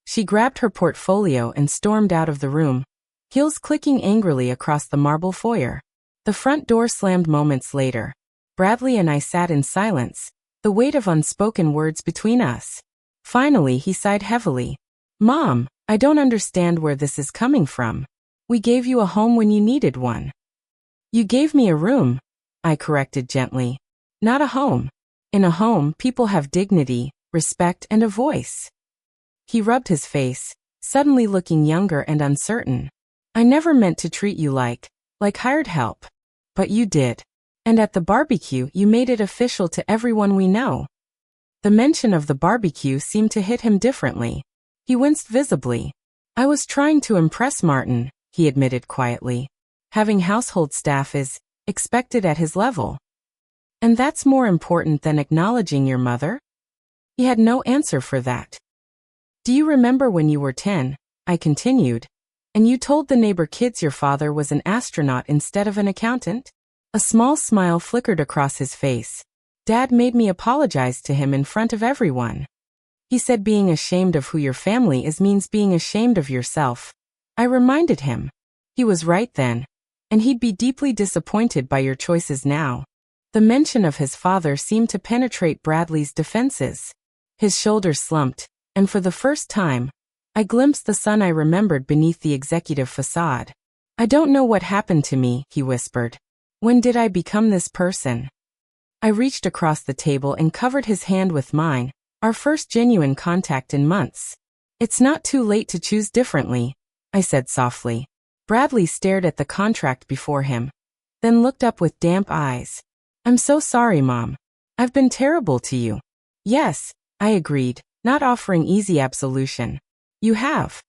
She grabbed her portfolio and stormed out of the room, heels clicking angrily across the marble foyer. The front door slammed moments later. Bradley and I sat in silence, the weight of unspoken words between us. Finally, he sighed heavily. Mom, I don't understand where this is coming from. We gave you a home when you needed one. You gave me a room, I corrected gently. Not a home. In a home, people have dignity, respect, and a voice. He rubbed his face, suddenly looking younger and uncertain. I never meant to treat you like hired help. But you did. And at the barbecue, you made it official to everyone we know. The mention of the barbecue seemed to hit him differently. He winced visibly. I was trying to impress Martin, he admitted quietly. Having household staff is expected at his level. And that's more important than acknowledging your mother? He had no answer for that. Do you remember when you were 10, I continued, and you told the neighbor kids your father was an astronaut instead of an accountant? A small smile flickered across his face. Dad made me apologize to him in front of everyone. He said being ashamed of who your family is means being ashamed of yourself. I reminded him. He was right then, and he'd be deeply disappointed by your choices now. The mention of his father seemed to penetrate Bradley's defenses. His shoulders slumped, and for the first time, I glimpsed the son I remembered beneath the executive facade. I don't know what happened to me, he whispered. When did I become this person? I reached across the table and covered his hand with mine, our first genuine contact in months. It's not too late to choose differently, I said softly. Bradley stared at the contract before him, then looked up with damp eyes. I'm so sorry, Mom. I've been terrible to you. Yes, I agreed, not offering easy absolution. You have.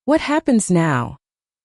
What happens now?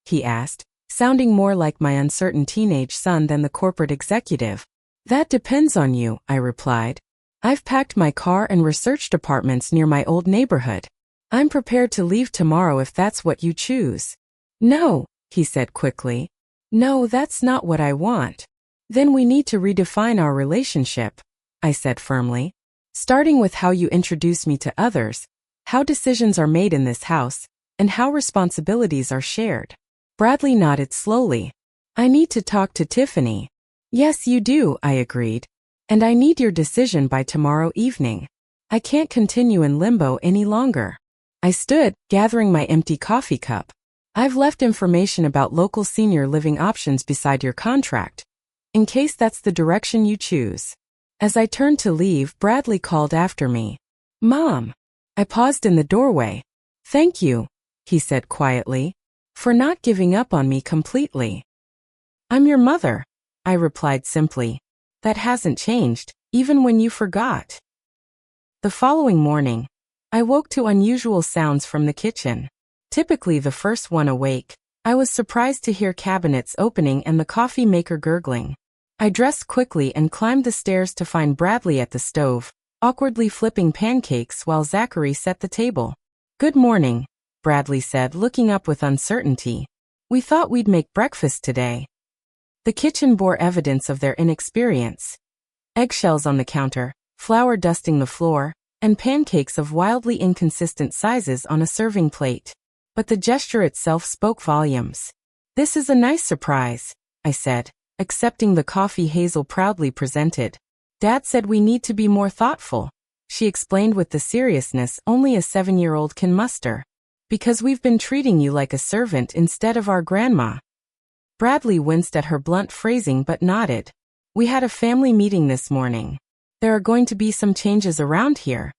He asked, sounding more like my uncertain teenage son than the corporate executive. That depends on you, I replied. I've packed my car and researched apartments near my old neighborhood. I'm prepared to leave tomorrow if that's what you choose. No, he said quickly. No, that's not what I want. Then we need to redefine our relationship, I said firmly. Starting with how you introduce me to others, how decisions are made in this house, and how responsibilities are shared. Bradley nodded slowly. I need to talk to Tiffany. Yes, you do, I agreed. And I need your decision by tomorrow evening. I can't continue in limbo any longer. I stood, gathering my empty coffee cup. I've left information about local senior living options beside your contract, in case that's the direction you choose. As I turned to leave, Bradley called after me. Mom. I paused in the doorway. Thank you, he said quietly, for not giving up on me completely. I'm your mother, I replied simply. That hasn't changed, even when you forgot. The following morning, I woke to unusual sounds from the kitchen. Typically the first one awake, I was surprised to hear cabinets opening and the coffee maker gurgling. I dressed quickly and climbed the stairs to find Bradley at the stove, awkwardly flipping pancakes while Zachary set the table. Good morning, Bradley said, looking up with uncertainty. We thought we'd make breakfast today. The kitchen bore evidence of their inexperience. Eggshells on the counter, flour dusting the floor, and pancakes of wildly inconsistent sizes on a serving plate. But the gesture itself spoke volumes. This is a nice surprise, I said, accepting the coffee Hazel proudly presented. Dad said we need to be more thoughtful, she explained with the seriousness only a 7-year-old can muster. Because we've been treating you like a servant instead of our grandma. Bradley winced at her blunt phrasing but nodded. We had a family meeting this morning. There are going to be some changes around here.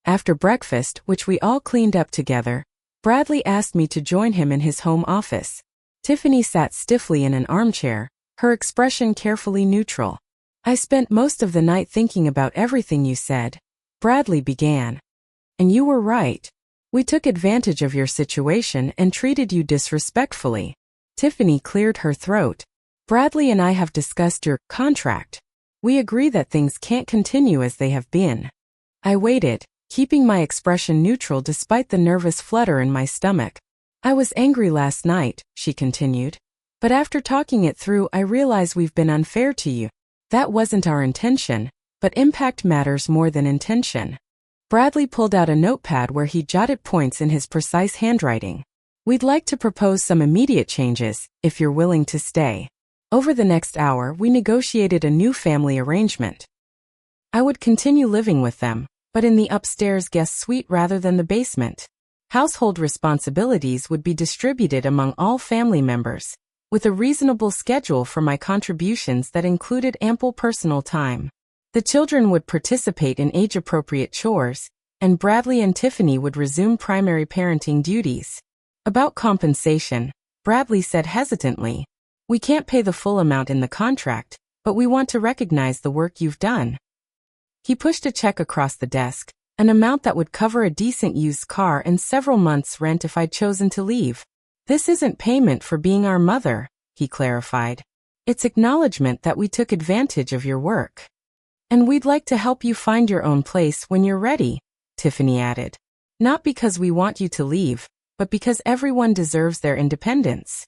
After breakfast, which we all cleaned up together, Bradley asked me to join him in his home office. Tiffany sat stiffly in an armchair, her expression carefully neutral. I spent most of the night thinking about everything you said, Bradley began. And you were right. We took advantage of your situation and treated you disrespectfully. Tiffany cleared her throat. Bradley and I have discussed your contract. We agree that things can't continue as they have been. I waited, keeping my expression neutral despite the nervous flutter in my stomach. I was angry last night, she continued. But after talking it through, I realize we've been unfair to you. That wasn't our intention, but impact matters more than intention. Bradley pulled out a notepad where he jotted points in his precise handwriting. We'd like to propose some immediate changes, if you're willing to stay. Over the next hour, we negotiated a new family arrangement. I would continue living with them, but in the upstairs guest suite rather than the basement. Household responsibilities would be distributed among all family members, with a reasonable schedule for my contributions that included ample personal time. The children would participate in age-appropriate chores, and Bradley and Tiffany would resume primary parenting duties. About compensation, Bradley said hesitantly, we can't pay the full amount in the contract, but we want to recognize the work you've done. He pushed a check across the desk, an amount that would cover a decent used car and several months' rent if I'd chosen to leave. This isn't payment for being our mother, he clarified. It's acknowledgement that we took advantage of your work. And we'd like to help you find your own place when you're ready, Tiffany added. Not because we want you to leave, but because everyone deserves their independence.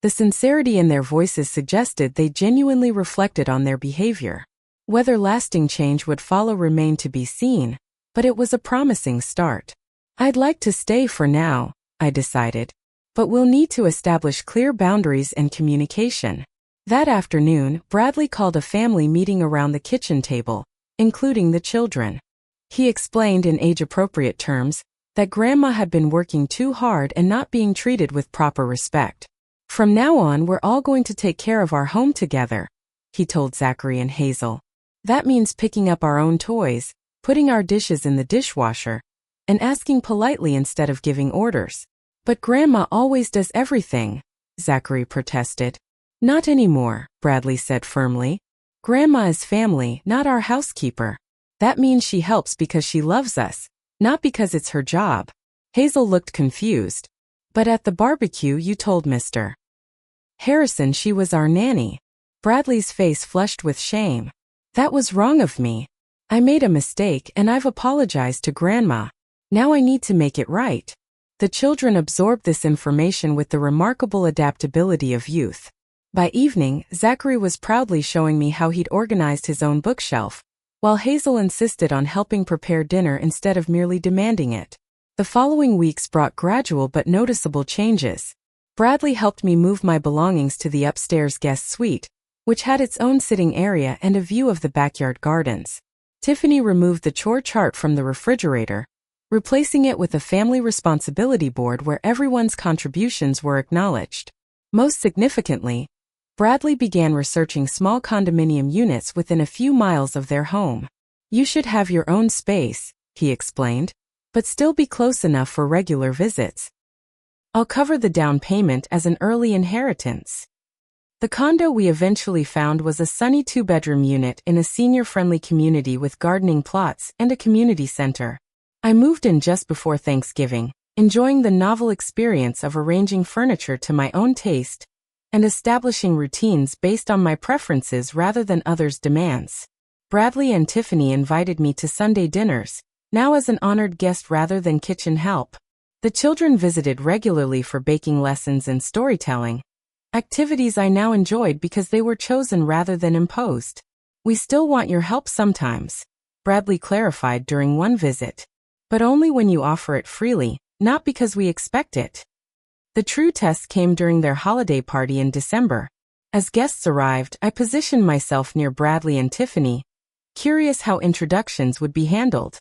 The sincerity in their voices suggested they genuinely reflected on their behavior. Whether lasting change would follow remained to be seen, but it was a promising start. I'd like to stay for now, I decided, but we'll need to establish clear boundaries and communication. That afternoon, Bradley called a family meeting around the kitchen table, including the children. He explained in age-appropriate terms that Grandma had been working too hard and not being treated with proper respect. From now on, we're all going to take care of our home together, he told Zachary and Hazel. That means picking up our own toys, putting our dishes in the dishwasher, and asking politely instead of giving orders. But Grandma always does everything, Zachary protested. Not anymore, Bradley said firmly. Grandma is family, not our housekeeper. That means she helps because she loves us, not because it's her job. Hazel looked confused. But at the barbecue you told Mr. Harrison she was our nanny. Bradley's face flushed with shame. That was wrong of me. I made a mistake and I've apologized to Grandma. Now I need to make it right. The children absorbed this information with the remarkable adaptability of youth. By evening, Zachary was proudly showing me how he'd organized his own bookshelf, while Hazel insisted on helping prepare dinner instead of merely demanding it. The following weeks brought gradual but noticeable changes. Bradley helped me move my belongings to the upstairs guest suite, which had its own sitting area and a view of the backyard gardens. Tiffany removed the chore chart from the refrigerator, replacing it with a family responsibility board where everyone's contributions were acknowledged. Most significantly, Bradley began researching small condominium units within a few miles of their home. You should have your own space, he explained, but still be close enough for regular visits. I'll cover the down payment as an early inheritance. The condo we eventually found was a sunny 2-bedroom unit in a senior-friendly community with gardening plots and a community center. I moved in just before Thanksgiving, enjoying the novel experience of arranging furniture to my own taste and establishing routines based on my preferences rather than others' demands. Bradley and Tiffany invited me to Sunday dinners, now as an honored guest rather than kitchen help. The children visited regularly for baking lessons and storytelling, activities I now enjoyed because they were chosen rather than imposed. We still want your help sometimes, Bradley clarified during one visit, but only when you offer it freely, not because we expect it. The true test came during their holiday party in December. As guests arrived, I positioned myself near Bradley and Tiffany, curious how introductions would be handled.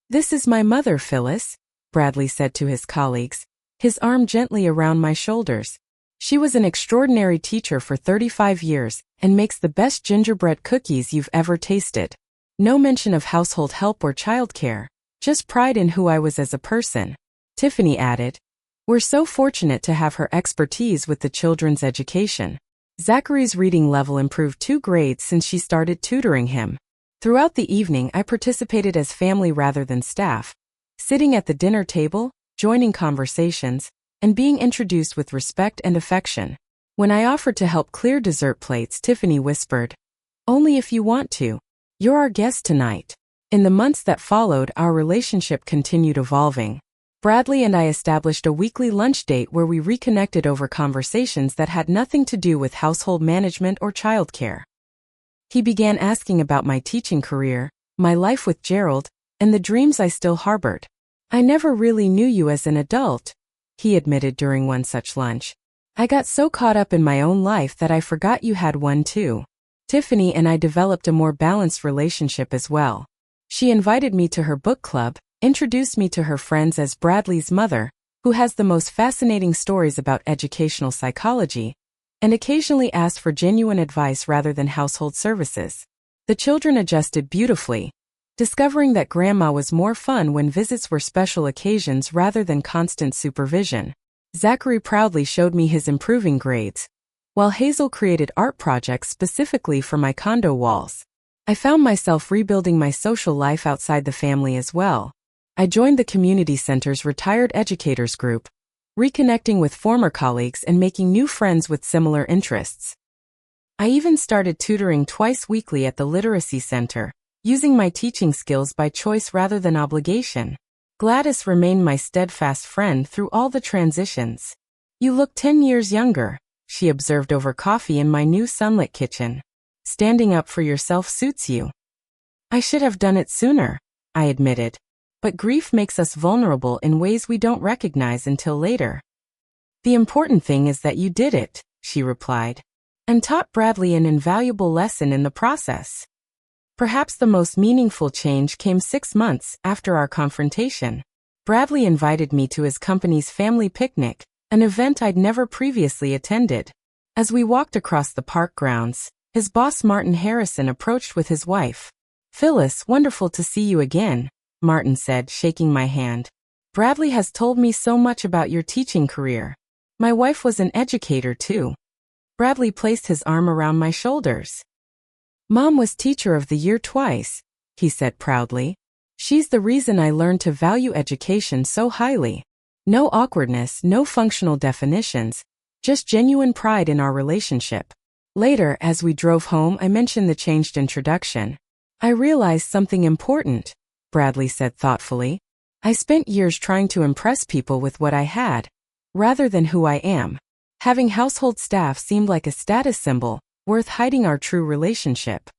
This is my mother, Phyllis, Bradley said to his colleagues, his arm gently around my shoulders. She was an extraordinary teacher for 35 years and makes the best gingerbread cookies you've ever tasted. No mention of household help or childcare, just pride in who I was as a person. Tiffany added, we're so fortunate to have her expertise with the children's education. Zachary's reading level improved 2 grades since she started tutoring him. Throughout the evening, I participated as family rather than staff, sitting at the dinner table, joining conversations, and being introduced with respect and affection. When I offered to help clear dessert plates, Tiffany whispered, only if you want to. You're our guest tonight. In the months that followed, our relationship continued evolving. Bradley and I established a weekly lunch date where we reconnected over conversations that had nothing to do with household management or childcare. He began asking about my teaching career, my life with Gerald, and the dreams I still harbored. I never really knew you as an adult, he admitted during one such lunch. I got so caught up in my own life that I forgot you had one too. Tiffany and I developed a more balanced relationship as well. She invited me to her book club, introduced me to her friends as Bradley's mother, who has the most fascinating stories about educational psychology, and occasionally asked for genuine advice rather than household services. The children adjusted beautifully, discovering that Grandma was more fun when visits were special occasions rather than constant supervision. Zachary proudly showed me his improving grades, while Hazel created art projects specifically for my condo walls. I found myself rebuilding my social life outside the family as well. I joined the community center's retired educators group, reconnecting with former colleagues and making new friends with similar interests. I even started tutoring twice weekly at the literacy center, using my teaching skills by choice rather than obligation. Gladys remained my steadfast friend through all the transitions. You look 10 years younger, she observed over coffee in my new sunlit kitchen. Standing up for yourself suits you. I should have done it sooner, I admitted. But grief makes us vulnerable in ways we don't recognize until later. The important thing is that you did it, she replied, and taught Bradley an invaluable lesson in the process. Perhaps the most meaningful change came 6 months after our confrontation. Bradley invited me to his company's family picnic, an event I'd never previously attended. As we walked across the park grounds, his boss Martin Harrison approached with his wife. "Phyllis, wonderful to see you again," Martin said, shaking my hand. "Bradley has told me so much about your teaching career. My wife was an educator too." Bradley placed his arm around my shoulders. "Mom was Teacher of the Year twice," he said proudly. "She's the reason I learned to value education so highly. No awkwardness, no functional definitions, just genuine pride in our relationship." Later, as we drove home, I mentioned the changed introduction. "I realized something important," Bradley said thoughtfully. "I spent years trying to impress people with what I had, rather than who I am. Having household staff seemed like a status symbol, worth hiding our true relationship."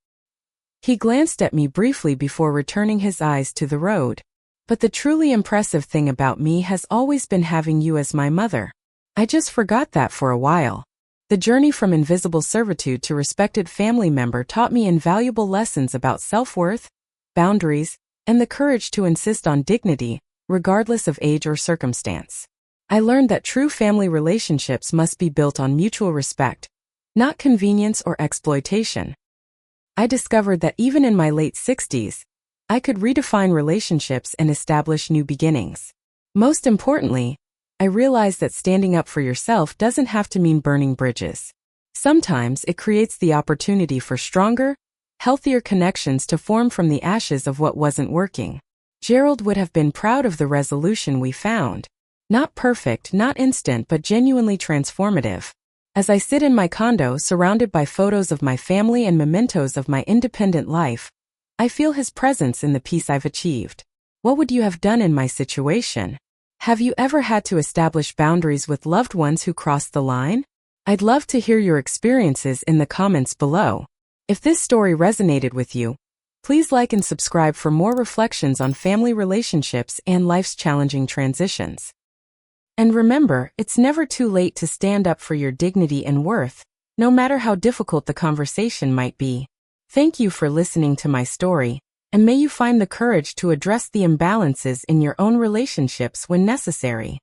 He glanced at me briefly before returning his eyes to the road. "But the truly impressive thing about me has always been having you as my mother. I just forgot that for a while." The journey from invisible servitude to respected family member taught me invaluable lessons about self-worth, boundaries, and the courage to insist on dignity, regardless of age or circumstance. I learned that true family relationships must be built on mutual respect, not convenience or exploitation. I discovered that even in my late 60s, I could redefine relationships and establish new beginnings. Most importantly, I realized that standing up for yourself doesn't have to mean burning bridges. Sometimes it creates the opportunity for stronger, healthier connections to form from the ashes of what wasn't working. Gerald would have been proud of the resolution we found. Not perfect, not instant, but genuinely transformative. As I sit in my condo surrounded by photos of my family and mementos of my independent life, I feel his presence in the peace I've achieved. What would you have done in my situation? Have you ever had to establish boundaries with loved ones who crossed the line? I'd love to hear your experiences in the comments below. If this story resonated with you, please like and subscribe for more reflections on family relationships and life's challenging transitions. And remember, it's never too late to stand up for your dignity and worth, no matter how difficult the conversation might be. Thank you for listening to my story, and may you find the courage to address the imbalances in your own relationships when necessary.